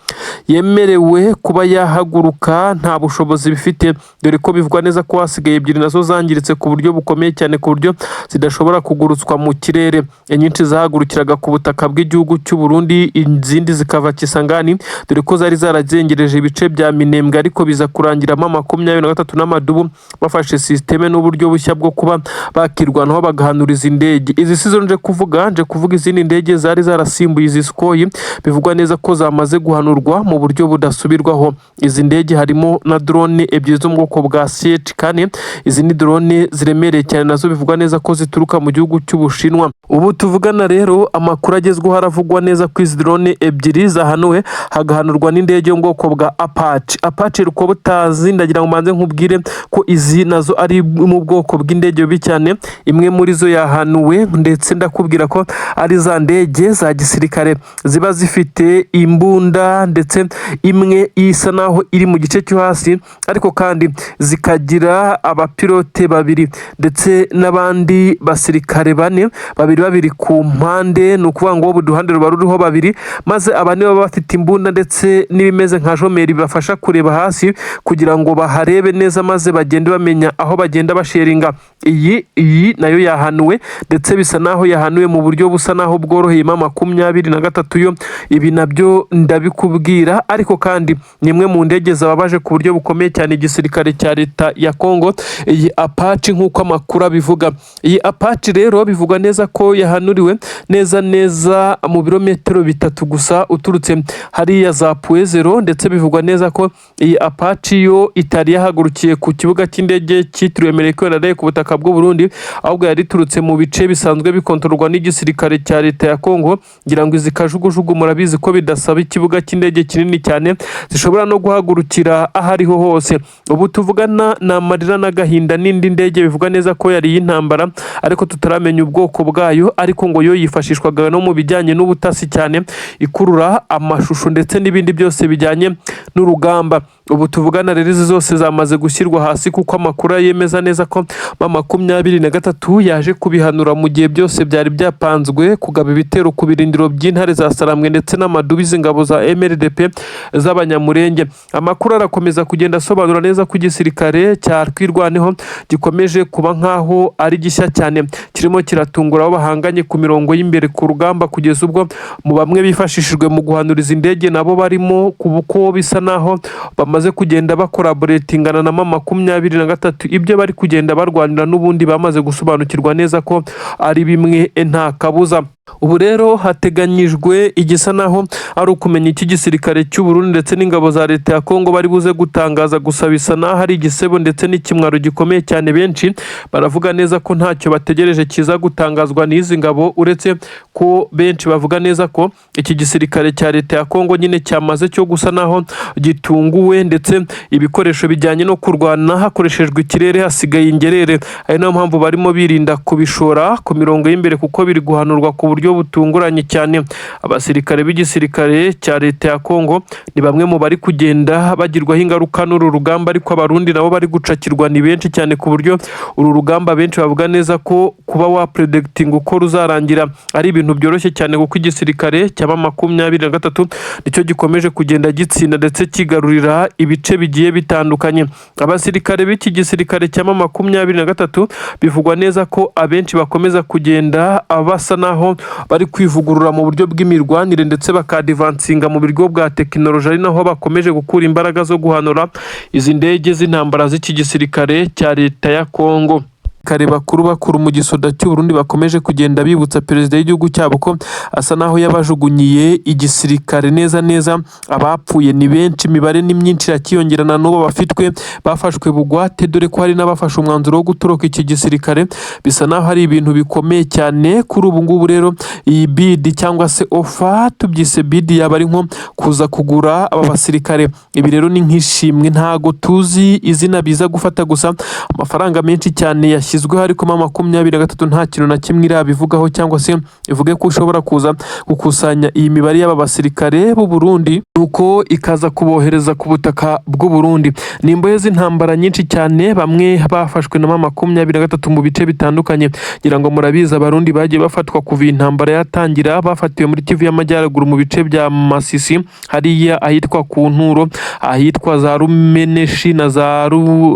yemerewe kuba yahaguruka, nta bushobozi bifite, dore ko bivugwa neza ko hasigaye ebyiri nazo zangiritse ku buryo bukomeye cyane ku buryo zidashobora kugurutswa mu kirere. Inyinshi zahagurukiraga ku butaka bw'igihugu cy'u Burundi, izindi zikava Kisangani, dore ko zari zarazengereje ibice bya Minembwe, ariko biza kurangira M23 n'amadubu bafashe systeme n'uburyo bushya bwo kuba bakirwanaho bagahanura izi ndege. Izi sizo nje kuvuga izindi ndege zari zarasimbuye izi Sukhoi, bivugwa neza ko zamaze guhanurwa mu buryo budasubirwaho. Izi ndege harimo na drone ebyiri zo mu bwoko bwa CH4. Izi ni drone ziremereye cyane, nazo bivugwa neza ko zituruka mu gihugu cy'Ubushinwa. Ubu tuvugana rero amakuru agezweho haravugwa neza ko izi drone ebyiri zahanuwe, hagahanurwa n'indege yo mu bwoko bwa Apache ruko butazi. Ndagira ngo manze nkubwire ko izi nazo ari mu bwoko bw'indege bibi cyane. Imwe muri zo yahanuwe ndetse ndakubwira ko ari za ndege za gisirikare ziba zifite imbunda, ndetse imwe isa naho iri mu gice cyo hasi, ariko kandi zikagira abapilote babiri ndetse n'abandi basirikare babiri ku mpande. Ni ukuvuga ngo buri ruhande ruba ruriho babiri, maze abane baba bafite imbunda ndetse n'ibimeze nka jomeri bibafasha kureba hasi kugira ngo baharebe neza, maze bagende bamenya aho bagenda basheringa. Iyi nayo yahanuwe ndetse bisa naho yahanuwe mu buryo busa naho bworoheye M23 yo. Ibi nabyo ndabikubwira, ariko kandi ni imwe mu ndege zababaje ku buryo bukomeye cyane igisirikare cya leta ya Kongo, iyi Apache nk'uko amakuru abivuga. Iyi Apache rero bivugwa neza ko yahanuriwe neza mu birometero 3 gusa uturutse hariya za Puezero, ndetse bivugwa neza ko iyi Apache yo itari yahagurukiye ku ku kibuga cy'indege cyitiriwe Melchior Ndadaye ku butaka bw'u Burundi, ahubwo yari iturutse mu bice bisanzwe bikontororwa n'igisirikare cya leta ya Kongo. Ngira ngo izi kajugujugu murabizi ko bidasaba ikibuga cy'indege kinini cyane, zishobora no guhagurukira ahariho hose. Ubu tuvugana na amarira n'agahinda n'indi ndege bivuga neza ko yari y'intambara ariko tutaramenya ubwoko bwayo, ariko ngo yo yifashishwaga no mu bijyanye n'ubutasi cyane, ikurura amashusho ndetse n'ibindi byose bijyanye n'urugamba. Ubu tuvugana rero izi zose zamaze gushyirwa hasi kuko amakuru yemeza neza ko M23 yaje kubihanura mu gihe byose byari byapanzwe kugaba ibitero ku birindiro by'intare za Sarambwe ndetse n'amadubi z'ingabo za MRDP z'abanyamurenge. Amakuru arakomeza kugenda asobanura neza ko igisirikare cya Twirwaneho gikomeje kuba nkaho ari gishya cyane, kirimo kiratungura abo bahanganye ku mirongo y'imbere ku rugamba, kugeza ubwo mu bamwe bifashishijwe mu guhanuriza indege nabo barimo kuko bisa naho bamaze kugenda bakoraboretingana na M23. Ibyo bari kugenda barwanira n'ubundi bamaze gusobanukirwa neza ko ari bimwe nta kabuza. Ubu rero hateganyijwe igisa naho ari ukumenya iki gisirikare cy'u Burundi ndetse n'ingabo za leta ya Kongo bari buze gutangaza, gusa bisa naho hari igisebo ndetse n'ikimwaro gikomeye cyane. Benshi baravuga neza ko ntacyo bategereje kiza gutangazwa n'izi ngabo, uretse ko benshi bavuga neza ko iki gisirikare cya leta ya Kongo nyine cyamaze cyo gusa naho gitunguwe, ndetse ibikoresho bijyanye no kurwana hakoreshejwe ikirere hasigaye ingerere. Ari nayo mpamvu barimo birinda kubishora ku mirongo y'imbere kuko biri guhanurwa ku buryo butunguranye cyane. Abasirikare b'igisirikare cya leta ya Kongo ni bamwe mu bari kugenda bagirwaho ingaruka n'uru rugamba, ariko abarundi nabo bari gucakirwa ni benshi cyane ku buryo uru rugamba benshi bavuga neza ko kuba wa predicting uko ruzarangira ari ibintu byoroshye cyane, kuko igisirikare cya M23 nicyo gikomeje kugenda gitsinda ndetse kigarurira ibice bigiye bitandukanye. Abasirikare b'iki gisirikare cya M23 bivugwa neza ko abenshi bakomeza kugenda abasa naho bari kwivugurura mu buryo bw'imirwanire ndetse bakadivansinga mu buryo bwa tekinoloji, ari naho bakomeje gukura imbaraga zo guhanura izi ndege z'intambara z'iki gisirikare cya leta ya Kongo. Kare bakuru mu gisoda cy'u Burundi bakomeje kugenda bibutsa perezida w'igihugu cyabo ko asa naho yabajugunyiye igisirikare neza. Abapfuye ni benshi, imibare ni myinshi yakiyongerana n'ubo bafashwe bugwate, dore ko hari n'abafashe umwanzuro wo gutoroka iki gisirikare. Bisa naho hari ibintu bikomeye cyane kuri ubu ngubu. Rero iyi bid cyangwa se ofa, tubyise bid, yaba ari nko kuza kugura aba basirikare. Ibi rero ni nk'ishimwe, ntago tuzi izina biza gufata, gusa amafaranga menshi cyane yashyizweho, ariko M23 nta kintu na kimwe irabivugaho cyangwa se ivuge ko ushobora kuza gukusanya iyi mibare y'aba basirikare b'u Burundi nuko ikaza kubohereza ku butaka bw'u Burundi. Ni imbohe z'intambara nyinshi cyane, bamwe bafashwe na M23 mu bice bitandukanye. Ngira ngo murabizi abarundi bagiye bafatwa kuva intambara yatangira, bafatiwe muri Kivu y'Amajyaruguru mu bice bya Masisi, hariya ahitwa ku Nturo, ahitwa za Rumeneshi na za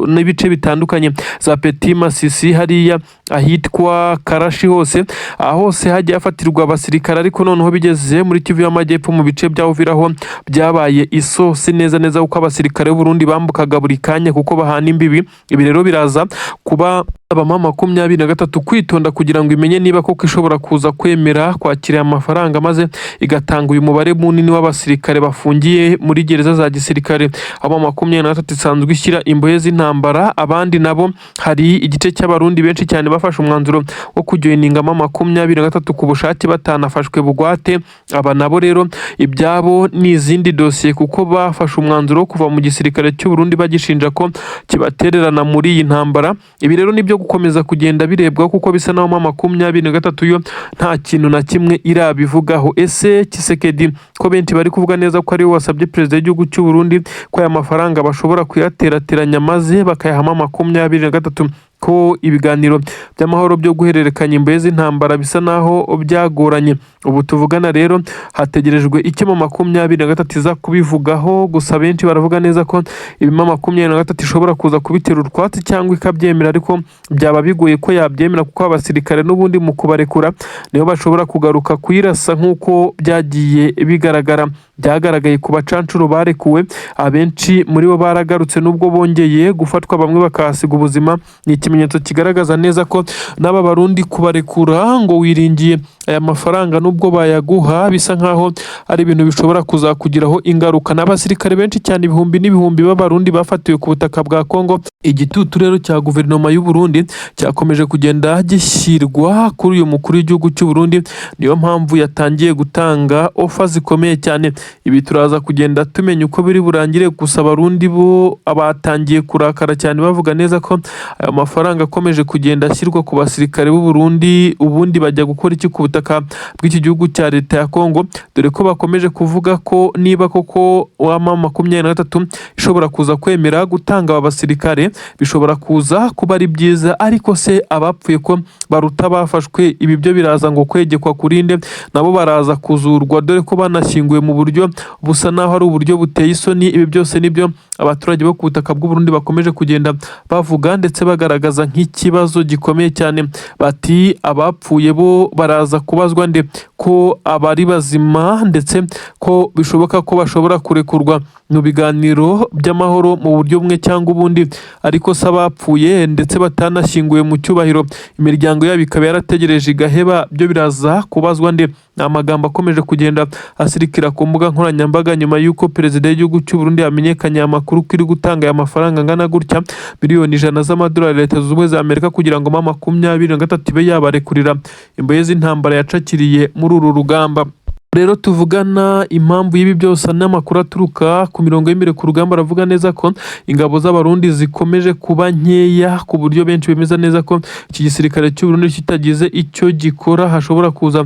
n'ibice bitandukanye za Petit Masisi, hariya ahitwa Karashi, hose hagiye hafatirwa abasirikare. Ariko noneho bigeze muri Kivu y'Amajyepfo mu bice bya Uviraho byabaye isosi neza kuko abasirikare b'u Burundi bambukaga buri kanya kuko bahana imbibi. Ibi rero biraza kuba M23 kwitonda kugira ngo imenye niba koko ishobora kuza kwemera kwakira amafaranga maze igatanga uyu mubare munini w'abasirikare bafungiye muri gereza za gisirikare. M23 isanzwe ishyira imbohe z'intambara. Abandi nabo hari igice cy'abarundi benshi cyane bafashe umwanzuro wo kujoininga M23 ku bushake batanafashwe bugwate. Aba nabo rero ibyabo ni izindi dosiye kuko bafashe umwanzuro wo kuva mu gisirikare cy'u Burundi bagishinja ko kibatererana muri iyi ntambara. Ibi rero nibyo gukomeza kugenda birebwa kuko bisa naho M23 yo nta kintu na kimwe irabivugaho. Ese Tshisekedi ko benshi bari kuvuga neza ko ari we wasabye perezida w'igihugu cy'u Burundi ko aya mafaranga bashobora kuyaterateranya maze bakayahama M23, ko ibiganiro by'amahoro byo guhererekanya imbohe z'intambara bisa naho byagoranye. Ubu tuvugana rero hategerejwe icyo M23 iza kubivugaho, gusa benshi baravuga neza ko M23 ishobora kuza kubitera urwatsi cyangwa ikabyemera, ariko byaba bigoye ko yabyemera kuko abasirikare n'ubundi mu kubarekura niyo bashobora kugaruka kuyirasa nk'uko byagiye bigaragara. Byagaragaye ku bacancuro barekuwe, abenshi muri bo baragarutse nubwo bongeye gufatwa, bamwe bakahasiga ubuzima. Ni ikimenyetso kigaragaza neza ko n'aba barundi kubarekura ngo wiringiye aya mafaranga nubwo bayaguha bisa nkaho ari ibintu bishobora kuzakugiraho ingaruka. N'abasirikare benshi cyane ibihumbi n'ibihumbi b'abarundi bafatiwe ku butaka bwa Kongo. Igitutu rero cya guverinoma y'u Burundi cyakomeje kugenda gishyirwa kuri uyu mukuru w'igihugu cy'u Burundi, niyo mpamvu yatangiye gutanga ofa zikomeye cyane. Ibi turaza kugenda tumenya uko biri burangire, gusa abarundi bo abatangiye kurakara cyane bavuga neza ko ayo mafaranga akomeje kugenda ashyirwa ku basirikare b'u Burundi, ubundi bajya gukora iki ku butaka bw'iki gihugu cya leta ya Kongo, dore ko bakomeje kuvuga ko niba koko M23 ishobora kuza kwemera gutanga aba basirikare bishobora kuza kuba ari byiza, ariko se abapfuye ko baruta bafashwe, ibi byo biraza ngo kwegekwa kurinde, nabo baraza kuzurwa dore ko banashyinguye mu buryo busa naho ari uburyo buteye isoni. Ibi byose nibyo abaturage bo ku butaka bw'u Burundi bakomeje kugenda bavuga ndetse bagaragaza nk'ikibazo gikomeye cyane. Bati abapfuye bo baraza kubazwa nde, ko abari bazima ndetse ko bishoboka ko bashobora kurekurwa mu biganiro by'amahoro mu buryo bumwe cyangwa ubundi, ariko se abapfuye ndetse batanashyinguye mu cyubahiro imiryango yabo ikaba yarategereje igaheba, byo biraza kubazwa nde? Ni amagambo akomeje kugenda asirikira ku mbuga nkoranyambaga nyuma y'uko perezida w'igihugu cy'u Burundi yamenyekanye amakuru ko iri gutanga aya mafaranga angana gutya miliyoni 100 z'amadolari Leta Zunze Ubumwe za Amerika kugira ngo M23 ibe yabarekurira imbohe z'intambara yacakiriye muri uru rugamba. Rero tuvugana impamvu y'ibi byose n'amakuru aturuka ku mirongo y'imbere ku rugamba aravuga neza ko ingabo z'abarundi zikomeje kuba nkeya, ku buryo benshi bemeza neza ko iki gisirikare cy'u Burundi kitagize icyo gikora hashobora kuza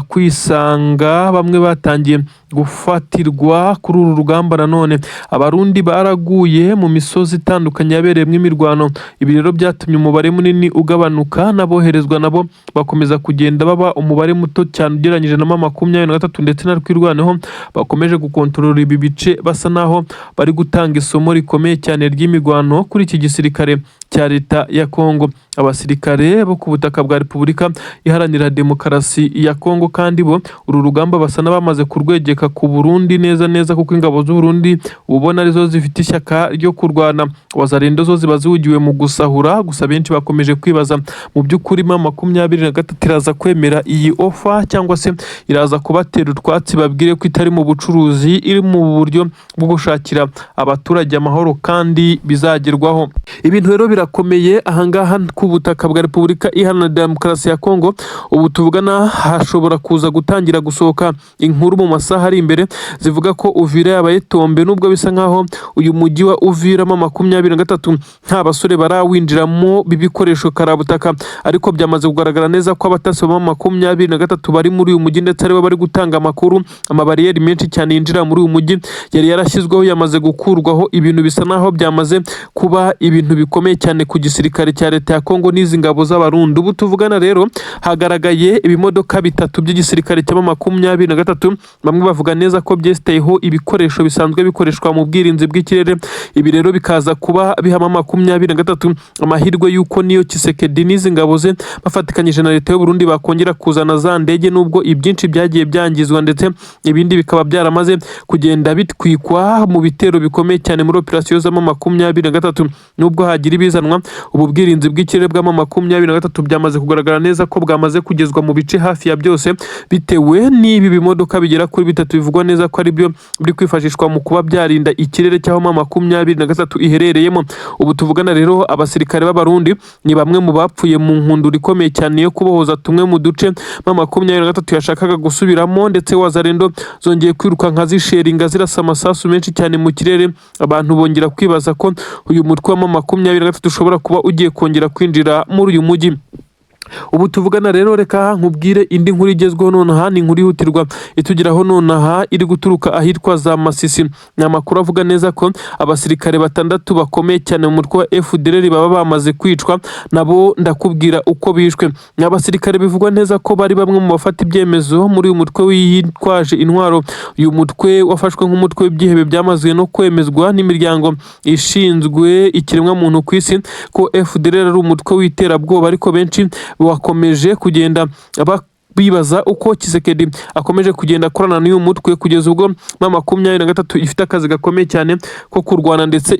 kwisanga bamwe batangiye gufatirwa kuri uru rugamba. Nanone abarundi baraguye mu misozi itandukanye yabereyemo imirwano, ibi rero byatumye umubare munini ugabanuka, n'aboherezwa nabo bakomeza kugenda baba umubare muto cyane ugereranyije na M23 ndetse na Twirwaneho bakomeje gukontorora ibi bice, basa naho bari gutanga isomo rikomeye cyane ry'imigwano kuri iki gisirikare cya leta ya Kongo. Abasirikare bo ku butaka bwa Repubulika Iharanira Demokarasi ya Kongo kandi bo uru rugamba basa n'abamaze kurwegeka ku Burundi neza kuko ingabo z'u Burundi ubona arizo zifite ishyaka ryo kurwana. Wazarendo zo ziba zihugiwe mu gusahura, gusa benshi bakomeje kwibaza mu by'ukuri M23 iraza kwemera iyi ofa cyangwa se iraza kubatera utwatsi babwire ko itari mu bucuruzi, iri mu buryo bwo gushakira abaturage amahoro kandi bizagerwaho. Ibintu rero birakomeye ahangaha ku butaka bwa Repubulika Iharanira Demokarasi ya Kongo. Ubu tuvugana hashobora kuza gutangira gusohoka inkuru mu masaha ari imbere zivuga ko Uvira yabaye tombe, nubwo bisa nkaho uyu mujyi wa Uvira M23 nta basore barawinjiramo bibikoresho karabutaka, ariko byamaze kugaragara neza ko abatasi ba M23 bari muri uyu mujyi ndetse aribo bari gutanga amakuru. Amabariyeri menshi cyane yinjira muri uyu mujyi yari yarashyizweho, yamaze gukurwaho. Ibintu bisa naho byamaze kuba ibintu bikomeye cyane ku gisirikare cya leta ya Kongo n'izi ngabo z'abarundi. Ubu tuvugana rero hagaragaye ibimodoka bitatu by'igisirikare cya M23, bamwe bavuga neza ko byesiteyeho ibikoresho bisanzwe bikoreshwa mu bwirinzi bw'ikirere. Ibi rero bikaza kuba biha M23 amahirwe y'uko niyo Tshisekedi n'izi ngabo ze bafatikanyije na leta y'u Burundi bakongera kuzana za ndege, nubwo ibyinshi byagiye byangizwa ndetse ibindi bikaba byaramaze kugenda bitwikwa mu bitero bikomeye cyane muri operasiyo za M23. Nubwo hagira ibizanwa, ubu bwirinzi bw'ikirere bwa M23 byamaze kugaragara neza ko bwamaze kugezwa mu bice hafi ya byose, bitewe n'ibi bimodoka bigera kuri bitatu bivugwa neza ko ari byo biri kwifashishwa mu kuba byarinda ikirere cy'aho M23 iherereyemo. Ubu tuvugana rero abasirikare b'abarundi ni bamwe mu bapfuye mu nkundura ikomeye cyane yo kubohoza tumwe mu duce M23 yashakaga gusubiramo, ndetse wazarendo zongeye kwiruka nka zisheringa zirasa amasasu menshi cyane mu kirere. Abantu bongera kwibaza ko uyu mutwe wa M23 ushobora kuba ugiye kongera kwinjira muri uyu mujyi. Ubu tuvugana rero reka nkubwire indi nkuru igezweho nonaha, ni inkuru ihutirwa itugeraho nonaha iri guturuka ahitwa za Masisi. Ni amakuru avuga neza ko abasirikare 6 bakomeye cyane mu mutwe wa FDLR baba bamaze kwicwa, nabo ndakubwira uko bishwe. Abasirikare bivugwa neza ko bari bamwe mu bafata ibyemezo muri uyu mutwe witwaje intwaro. Uyu mutwe wafashwe nk'umutwe w'ibyihebe byamazwe no kwemezwa n'imiryango ishinzwe ikiremwa muntu ku isi ko FDLR ari umutwe w'iterabwoba, ariko benshi wakomeje kugenda bibaza uko Tshisekedi akomeje kugenda akorana n'uyu mutwe kugeza ubwo M23 ifite akazi gakomeye cyane ko kurwana ndetse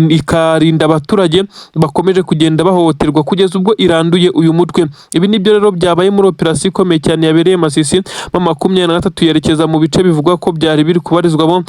ikarinda abaturage bakomeje kugenda bahohoterwa kugeza ubwo iranduye uyu mutwe. Ibi nibyo rero byabaye muri operasiyo ikomeye cyane yabereye Masisi. M23 yerekeza mu bice bivugwa ko byari biri kubarizwamo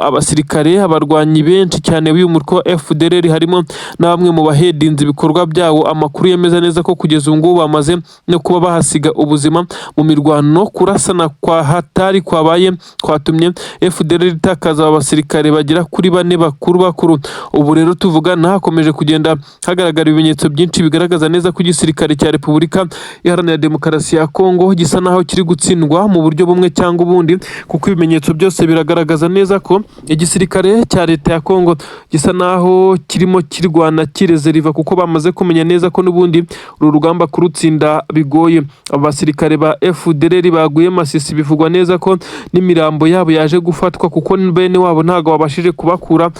abasirikare abarwanyi benshi cyane b'uyu mutwe wa FDLR, harimo na bamwe mu bahedinze ibikorwa byawo. Amakuru yemeza neza ko kugeza ubu ngubu bamaze no kuba bahasiga ubuzima mu mirwano. Kurasana kwa hatari kwabaye kwatumye FDLR itakaza abasirikare bagera kuri 4 bakuru. Ubu rero tuvugana hakomeje kugenda hagaragara ibimenyetso byinshi bigaragaza neza ko igisirikare cya Repubulika Iharanira Demokarasi ya Kongo gisa naho kiri gutsindwa mu buryo bumwe cyangwa ubundi, kuko ibimenyetso byose biragaragaza neza ko igisirikare cya leta ya Kongo gisa naho kirimo kirwana kirezeriva, kuko bamaze kumenya neza ko n'ubundi uru rugamba kurutsinda bigoye. Abasirikare ba FDLR baguye Masisi bivugwa neza ko n'imirambo yabo yaje gufatwa, kuko bene wabo ntago babashije kubakura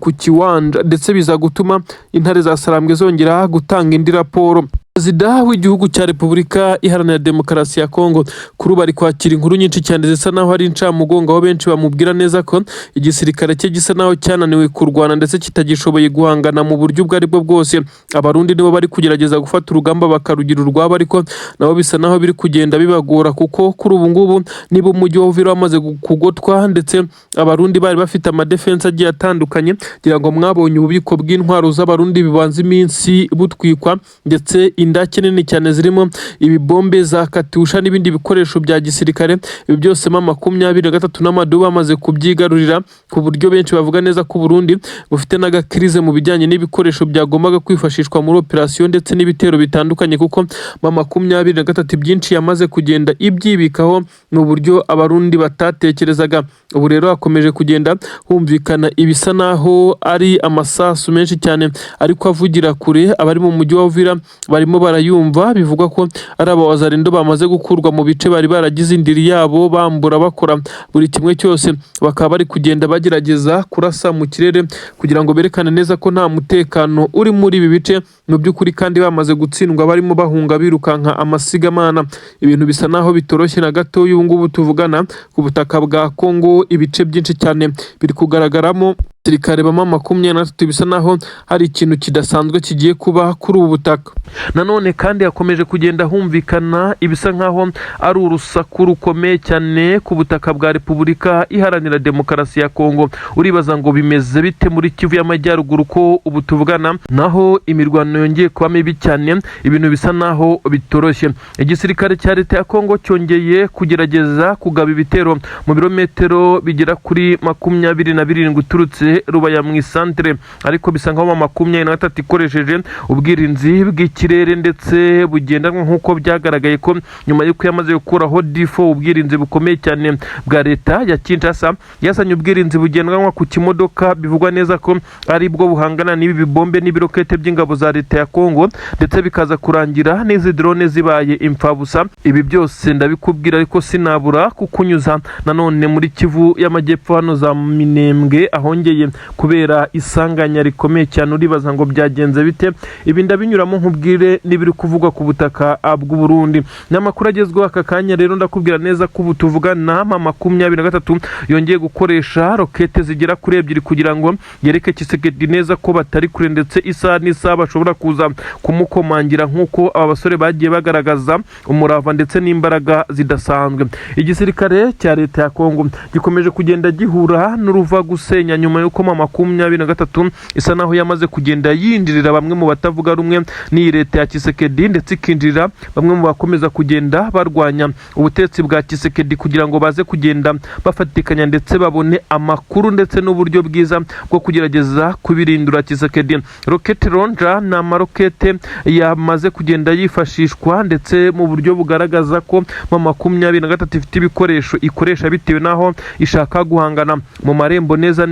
ku kiwanja, ndetse biza gutuma intare za Sarambwe zongera gutanga indi raporo. Perezida w'igihugu cya Repubulika Iharanira Demokarasi ya Kongo kuri ubu ari kwakira inkuru nyinshi cyane zisa naho ari incamugongo, aho benshi bamubwira neza ko igisirikare cye gisa naho cyananiwe kurwana ndetse kitagishoboye guhangana mu buryo ubwo ari bwo bwose. Abarundi nibo bari kugerageza gufata urugamba bakarugira urwabo, ariko nabo bisa naho biri kugenda bibagora, kuko kuri ubu ngubu niba umujyi wa Uvira wamaze kugotwa ndetse abarundi bari bafite amadefense agiye atandukanye, kugira ngo mwabonye ububiko bw'intwaro z'abarundi bibanza iminsi butwikwa, ndetse indake nini cyane zirimo ibibombe za katusha n'ibindi bikoresho bya gisirikare. Ibi byose M23 n'amadubu bamaze kubyigarurira, ku buryo benshi bavuga neza ko Burundi bufite n'agakrize mu bijyanye n'ibikoresho byagombaga kwifashishwa muri operasiyo ndetse n'ibitero bitandukanye, kuko M23 byinshi yamaze kugenda ibyibikaho mu buryo abarundi batatekerezaga. Ubu rero hakomeje kugenda humvikana ibisa naho ari amasasu menshi cyane ariko avugira kure. Abari mu mujyi wa Uvira barimo barayumva, bivugwa ko ari abawazarindo bamaze gukurwa mu bice bari baragize indiri yabo, bambura bakora buri kimwe cyose. Bakaba bari kugenda bagerageza kurasa mu kirere kugira ngo berekane neza ko nta mutekano uri muri ibi bice mu by'ukuri, kandi bamaze gutsindwa barimo bahunga birukanka amasigamana. Ibintu bisa naho bitoroshye na gato. Ubu ngubu tuvugana ku butaka bwa Kongo ibice byinshi cyane biri kugaragaramo abasirikare ba M23, bisa naho hari ikintu kidasanzwe kigiye kuba kuri ubu butaka. Nanone kandi hakomeje kugenda humvikana ibisa nkaho ari urusaku rukomeye cyane ku butaka bwa Repubulika Iharanira Demokarasi ya Kongo. Uribaza ngo bimeze bite muri Kivu y'Amajyaruguru ko ubu tuvugana naho imirwano yongeye kuba mibi cyane, ibintu bisa naho bitoroshye. Igisirikare cya leta ya Kongo cyongeye kugerageza kugaba ibitero mu birometero bigera kuri 27 uturutse Rubaya mu isantere, ariko bisa nkaho M23 ikoresheje ubwirinzi bw'ikirere ndetse bugendanwa, nk'uko byagaragaye ko nyuma y'uko yamaze gukuraho D4 ubwirinzi bukomeye cyane bwa leta ya Kinshasa, yazanye ubwirinzi bugendanwa ku kimodoka. Bivugwa neza ko ari bwo buhangana n'ibi bibombe n'ibirokete by'ingabo za leta ya Kongo, ndetse bikaza kurangira n'izi drone zibaye imfabusa. Ibi byose ndabikubwira ariko sinabura kukunyuza nanone muri Kivu y'Amajyepfo, hano za Minembwe ahongeye kubera isanganya rikomeye cyane. Uribaza ngo byagenze bite? Ibi ndabinyuramo nkubwire n'ibiri kuvugwa ku butaka bw'u Burundi. N'amakuru agezweho aka kanya rero ndakubwira neza ko ubu tuvugana M23 yongeye gukoresha rokete zigera kuri 2 kugira ngo yereke Tshisekedi neza ko batari kure, ndetse isaha n'isaha bashobora kuza kumukomangira, nk'uko aba basore bagiye bagaragaza umurava ndetse n'imbaraga zidasanzwe. Igisirikare cya leta ya Kongo gikomeje kugenda gihura n'uruva gusenya nyuma y'uko M23 isa naho yamaze kugenda yinjirira bamwe mu batavuga rumwe n'iyi leta ya Tshisekedi, ndetse ikinjirira bamwe mu bakomeza kugenda barwanya ubutegetsi bwa Tshisekedi kugira ngo baze kugenda bafatikanya ndetse babone amakuru ndetse n'uburyo bwiza bwo kugerageza kubirindura Tshisekedi. Rocket launcher ni amarokete yamaze kugenda yifashishwa ndetse mu buryo bugaragaza ko M23 ifite ibikoresho ikoresha bitewe naho ishaka guhangana. Mu marembo neza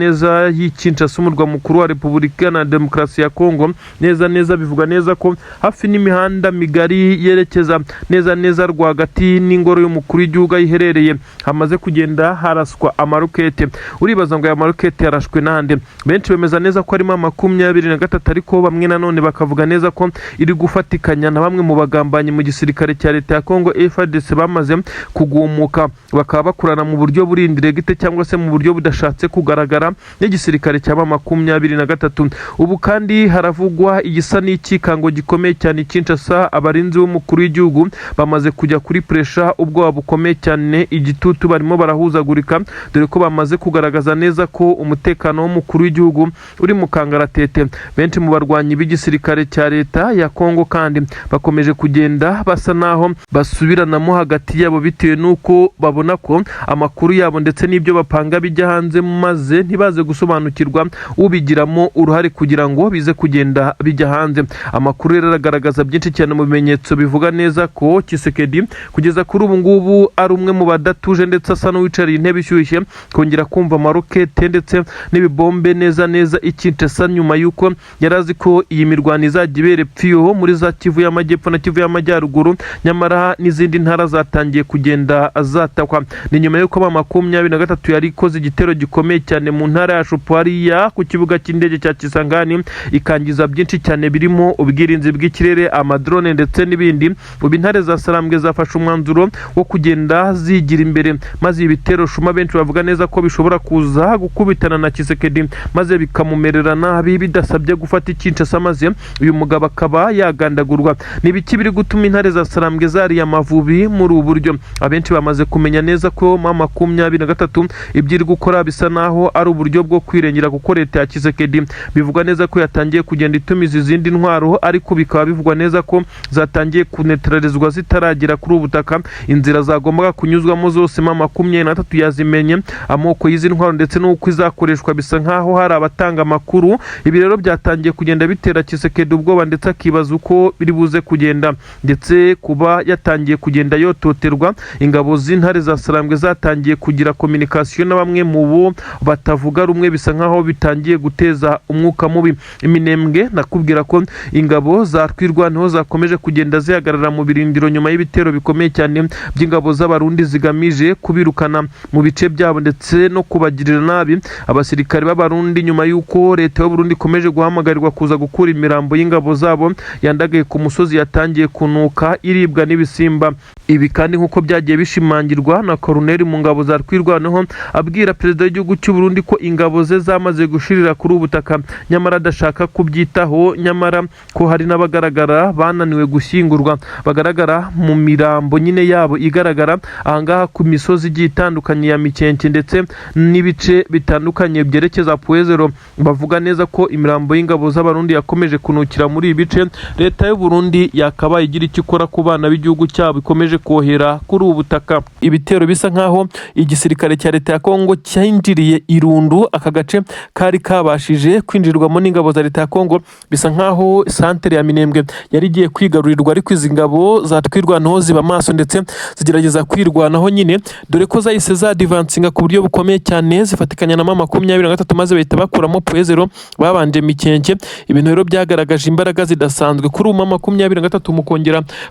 y'i Kinshasa umurwa mukuru wa Repubulika na Demokarasi ya Kongo. Neza bivuga neza ko hafi n'imihanda migari yerekeza neza rwagati n'ingoro y'umukuru w'igihugu iherereye hamaze kugenda haraswa amarokete. Uribaza ngo aya marokete yarashwe nande? Benshi bemeza neza ko arimo 23, ariko bamwe nanone bakavuga neza ko iri gufatikanya na bamwe mu bagambanyi mu gisirikare cya leta ya Kongo FARDC bamaze kugumuka, bakaba bakurana mu buryo burindire gite cyangwa se mu buryo budashatse kugaragara n'igisirikare cya 23. Ubu kandi haravugwa igisa n'ikikango gikomeye cyane Kinshasa. Abarinzi b'umukuru w'igihugu bamaze kujya kuri pressure, ubwoba bukomeye cyane, igitutu barimo barahuzagurika, dore ko bamaze kugaragaza neza ko umutekano w'umukuru w'igihugu uri mu kangaratete. Benshi mu barwanyi b'igisirikare cya leta ya Kongo kandi bakomeje kugenda basa naho basubiranamo hagati yabo bitewe nuko babona ko amakuru yabo ndetse n'ibyo bapanga bijya hanze, maze ntibaze gusobanukirwa ubigiramo uruhare kugira ngo bize kugenda bijya hanze. Amakuru rero aragaragaza byinshi cyane mu bimenyetso bivuga neza ko Tshisekedi kugeza kuri ubu ngubu ari umwe mu badatuje, ndetse asa n'uwicariye intebe ishyushye, kongera kumva amarokete ndetse n'ibibombe neza Kinshasa, nyuma yuko yarazi ko iyi mirwano izajya ibera epfiyo muri za Kivu y'Amajyepfo na Kivu y'Amajyaruguru, nyamara n'izindi ntara zatangiye kugenda zatakwa. Ni nyuma yuko 23 yari ikoze igitero gikomeye cyane mu ntara ya Shopwariya ku kibuga cy'indege cya Kisangani, ikangiza byinshi cyane birimo ubwirinzi bw'ikirere, amadrone ndetse n'ibindi. Ubu intare za Sarambwe zafashe umwanzuro wo kugenda zigira imbere, maze ibitero shuma benshi bavuga neza ko bishobora kuza gukubitana na Tshisekedi maze bikamumerera nabi bidasabye gufata Kinshasa, maze uyu mugabo akaba yagandagurwa. Nibiki biri gutuma intare za Sarambwe zari amavubi muri ubu buryo? Abenshi bamaze kumenya neza ko 23 ibyiri gukora bisa naho ari uburyo bwo kwirengera, kuko leta ya Tshisekedi bivugwa neza ko yatangiye kugenda itumiza izindi ntwaro, ariko bikaba bivugwa neza ko zatangiye kunetralizwa zitaragera kuri ubutaka. Inzira zagombaga kunyuzwamo zose 23 yazimenye, amoko y'izi ntwaro ndetse n'uko izakoreshwa bisa nkaho hari abatanga amakuru. Ibi rero byatangiye kugenda bitera Tshisekedi ubwoba, ndetse akibaza uko biri buze kugenda, ndetse kuba yatangiye kugenda yototerwa. Ingabo z'intare za Sarambwe zatangiye kugira communication na bamwe mu bo batavuga rumwe, bisa nkaho bitangiye guteza umwuka mubi. Iminembwe nakubwira ko ingabo za Twirwaneho zakomeje kugenda zihagarara mu birindiro nyuma y'ibitero bikomeye cyane by'ingabo z'abarundi zigamije kubirukana mu bice byabo ndetse no kubagirira nabi abasirikare b'abarundi, nyuma y'uko leta y'u Burundi ikomeje guhamagarirwa kuza gukura imirambo y'ingabo zabo yandagaye ku musozi yatangiye kunuka iribwa n'ibisimba. Ibi kandi nk'uko byagiye bishimangirwa na Colonel mu ngabo za Twirwaneho, abwira perezida w'igihugu cy'u Burundi ko ingabo ze zamaze gushirira kuri ubutaka, nyamara adashaka kubyitaho, nyamara ko hari n'abagaragara bananiwe gushyingurwa, bagaragara mu mirambo nyine yabo igaragara ahangaha ku misozi igiye itandukanye ya Mikenke ndetse n'ibice bitandukanye byerekeza Puezero. Bavuga neza ko imirambo y'ingabo z'abarundi yakomeje kunukira muri ibi bice. Leta y'u Burundi yakabaye igira icyo ikora ku bana b'igihugu cyabo ikomeje kohera kuri ubu butaka. Ibitero bisa nkaho igisirikare cya leta ya Kongo cyinjiriye Irundu, aka gace kari kabashije kwinjirwamo n'ingabo za leta ya Kongo, bisa nkaho santere ya Minembwe yari igiye kwigarurirwa, ariko izi ngabo za Twirwaneho ziba maso ndetse zigerageza kwirwanaho nyine, dore ko zahise zadivansinga ku buryo bukomeye cyane, zifatikanya na 23 maze bahita bakuramo Puezero, babanje Mikenke. Ibintu rero byagaragaje imbaraga zidasanzwe kuri 23 mu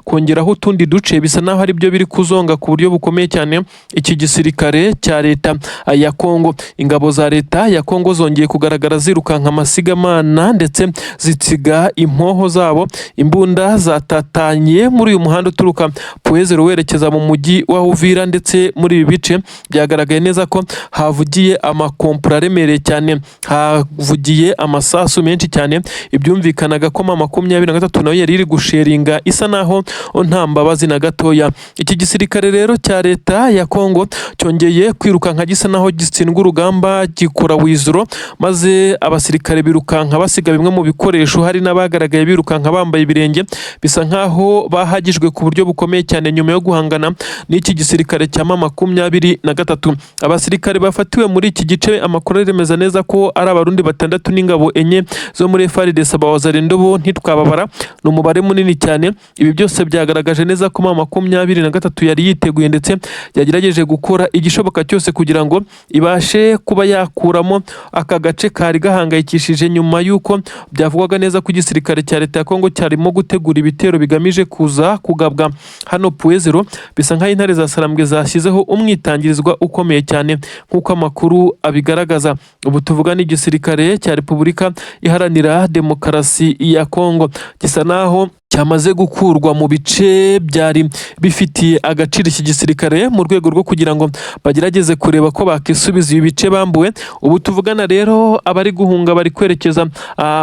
kongeraho utundi duce, bisa naho ari byo biri kuzonga ku buryo bukomeye cyane iki gisirikare cya leta ya Kongo. Ingabo za leta ya Kongo zongeye kugaragara zirukanka amasigamana ndetse zitsiga impoho zabo, imbunda zatatanye muri uyu muhanda uturuka Puezero werekeza mu mujyi wa Uvira, ndetse muri ibi bice byagaragaye neza ko havugiye amakompura aremereye cyane, havugiye amasasu menshi cyane. Ibyumvikanaga ko 23 nayo yari iri gusheringa isa naho nta mbabazi na gatoya. Iki gisirikare rero cya leta ya Kongo cyongeye kwirukanka gisa naho gitsindwa urugamba, gikora wizuro, maze abasirikare birukanka basiga bimwe mu bikoresho. Hari n'abagaragaye birukanka bambaye ibirenge, bisa nkaho bahagijwe ku buryo bukomeye cyane nyuma yo guhangana n'iki gisirikare cya 23. Abasirikare bafatiwe muri iki gice, amakuru aremeza neza ko ari abarundi 6 n'ingabo 4 zo muri FARDC Abawazalendo bo ntitwababara, ni umubare munini cyane. Ibi byose byagaragaje neza ko 23 yari yiteguye ndetse yagerageje gukora igishoboka cyose kugira ngo ibashe kuba yakura guturamo aka gace kari gahangayikishije nyuma y'uko byavugwaga neza ko igisirikare cya leta ya Kongo cyarimo gutegura ibitero bigamije kuza kugabwa hano Puezero. Bisa nk'aho intare za Sarambwe zashyizeho umwitangirizwa ukomeye cyane nk'uko amakuru abigaragaza. Ubu tuvuga n'igisirikare cya Repubulika Iharanira Demokarasi ya Kongo gisa naho cyamaze gukurwa mu bice byari bifitiye agaciro iki gisirikare mu rwego rwo kugira ngo bagerageze kureba ko bakisubiza ibi bice bambuwe. Ubu tuvugana rero abari guhunga bari kwerekeza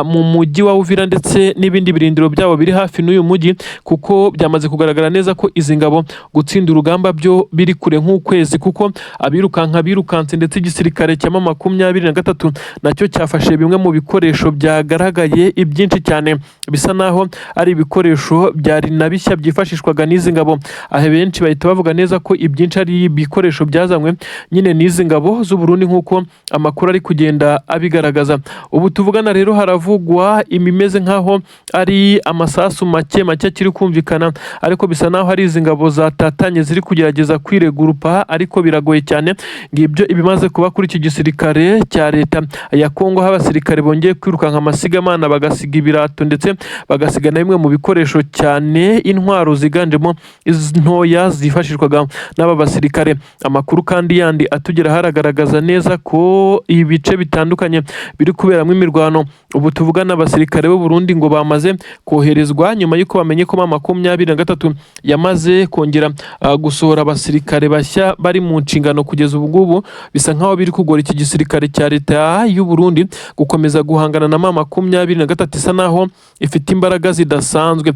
mu mujyi wa Uvira ndetse n'ibindi birindiro byabo biri hafi n'uyu mujyi, kuko byamaze kugaragara neza ko izi ngabo gutsinda urugamba byo biri kure nk'ukwezi, kuko birukanse ndetse igisirikare cya 23 nacyo cyafashe bimwe mu bikoresho byagaragaye ibyinshi cyane bisa naho ari ibikoresho byari na bishya byifashishwaga n'izi ngabo. Ahe benshi bahita bavuga neza ko ibyinshi ari ibikoresho byazanywe nyine n'izi ngabo z'u Burundi nk'uko amakuru ari kugenda abigaragaza. Ubu tuvugana rero haravugwa imimeze nk'aho ari amasasu make kiri kumvikana, ariko bisa naho hari izi ngabo zatatanye ziri kugerageza kwiregurupa, ariko biragoye cyane. Ngibyo ibimaze kuba kuri iki gisirikare cya leta ya Kongo, aho abasirikare bongeye kwirukanka amasigamana bagasiga ibirato ndetse bagasiga na bimwe mu bikoresho cyane intwaro ziganjemo ntoya zifashishwaga n'aba basirikare. Amakuru kandi yandi atugera haragaragaza neza ko ibice bitandukanye biri kuberamo imirwano. Ubu tuvugana abasirikare b'u Burundi ngo bamaze koherezwa nyuma y'uko bamenye ko 23 yamaze kongera gusohora abasirikare bashya bari mu nshingano. Kugeza ubu ngubu bisa nkaho biri kugora iki gisirikare cya leta y'u Burundi gukomeza guhangana na 23 isa naho ifite imbaraga zidasanzwe.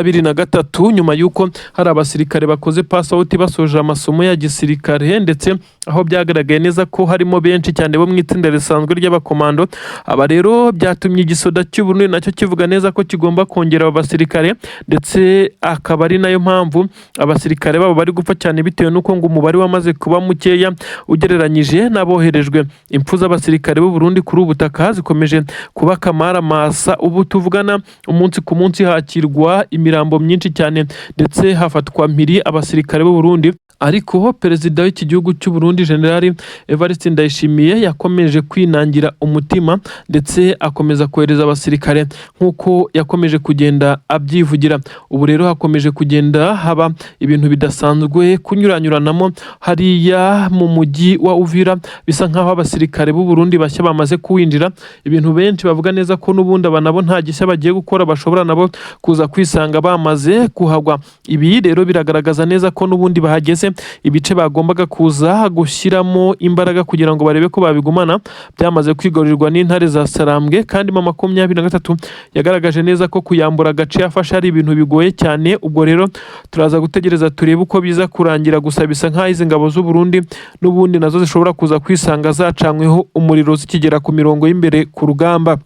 23 nyuma y'uko hari abasirikare bakoze pass out basoje amasomo ya gisirikare, ndetse aho byagaragaye neza ko harimo benshi cyane bo mu itsinda risanzwe ry'abakomando. Aba rero byatumye igisoda cy'u Burundi nacyo kivuga neza ko kigomba kongera aba basirikare, ndetse akaba ari nayo mpamvu abasirikare babo bari gupfa cyane bitewe n'uko ngo umubare wamaze kuba mukeya ugereranyije n'aboherejwe. Impfu z'abasirikare b'u Burundi kuri ubutaka zikomeje kuba kamaramasa. Ubu tuvugana umunsi ku munsi hakirwa imirambo myinshi cyane ndetse hafatwa mpiri abasirikare b'u Burundi. Ariko perezida w'iki gihugu cy'u Burundi General Evariste Ndayishimiye yakomeje kwinangira umutima ndetse akomeza kohereza abasirikare nk'uko yakomeje kugenda abyivugira. Ubu rero hakomeje kugenda haba ibintu bidasanzwe kunyuranyuranamo hariya mu mujyi wa Uvira. Bisa nkaho abasirikare b'u Burundi bashya bamaze kuwinjira. Ibintu benshi bavuga neza ko n'ubundi abanabo nta gishya bagiye gukora, bashobora nabo kuza kwisanga bamaze kuhagwa. Ibi rero biragaragaza neza ko n'ubundi bahageze ibice bagombaga kuza gushyiramo imbaraga kugira ngo barebe ko babigumana byamaze kwigarurirwa n'intare za Sarambwe. Kandi 23 yagaragaje neza ko kuyambura agace yafashe ari ibintu bigoye cyane. Ubwo rero turaza gutegereza turebe uko biza kurangira. Gusa bisa nkaho izi ngabo z'u Burundi n'ubundi nazo zishobora kuza kwisanga zacanyweho umuriro zikigera ku mirongo y'imbere ku rugamba.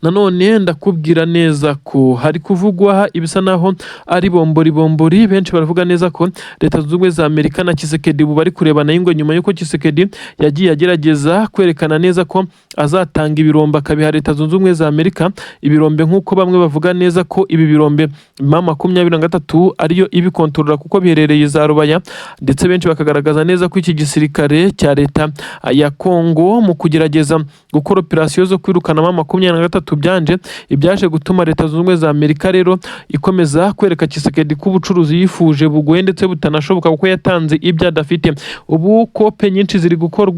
Nanone ndakubwira neza ko hari kuvugwa ibisa naho ari bombori. Benshi baravuga neza ko Leta Zunze Ubumwe za Amerika na Tshisekedi ubu bari kurebana y'ingwe nyuma y'uko Tshisekedi yagiye agerageza kwerekana neza ko azatanga ibirombe akabiha Leta Zunze Ubumwe za Amerika. Ibirombe nk'uko bamwe bavuga neza ko ibi birombe 23 ariyo ibikontorora kuko biherereye za Rubaya, ndetse benshi bakagaragaza neza ko iki gisirikare cya leta ya Kongo mu kugerageza gukora operasiyo zo kwirukana 23 byanje ibyaje gutuma Leta Zunze Ubumwe za Amerika rero ikomeza kwereka Tshisekedi ko ubucuruzi yifuje bugoye ndetse butanashoboka kuko yatanze ibyo adafite. Ubu kope nyinshi ziri gukorwa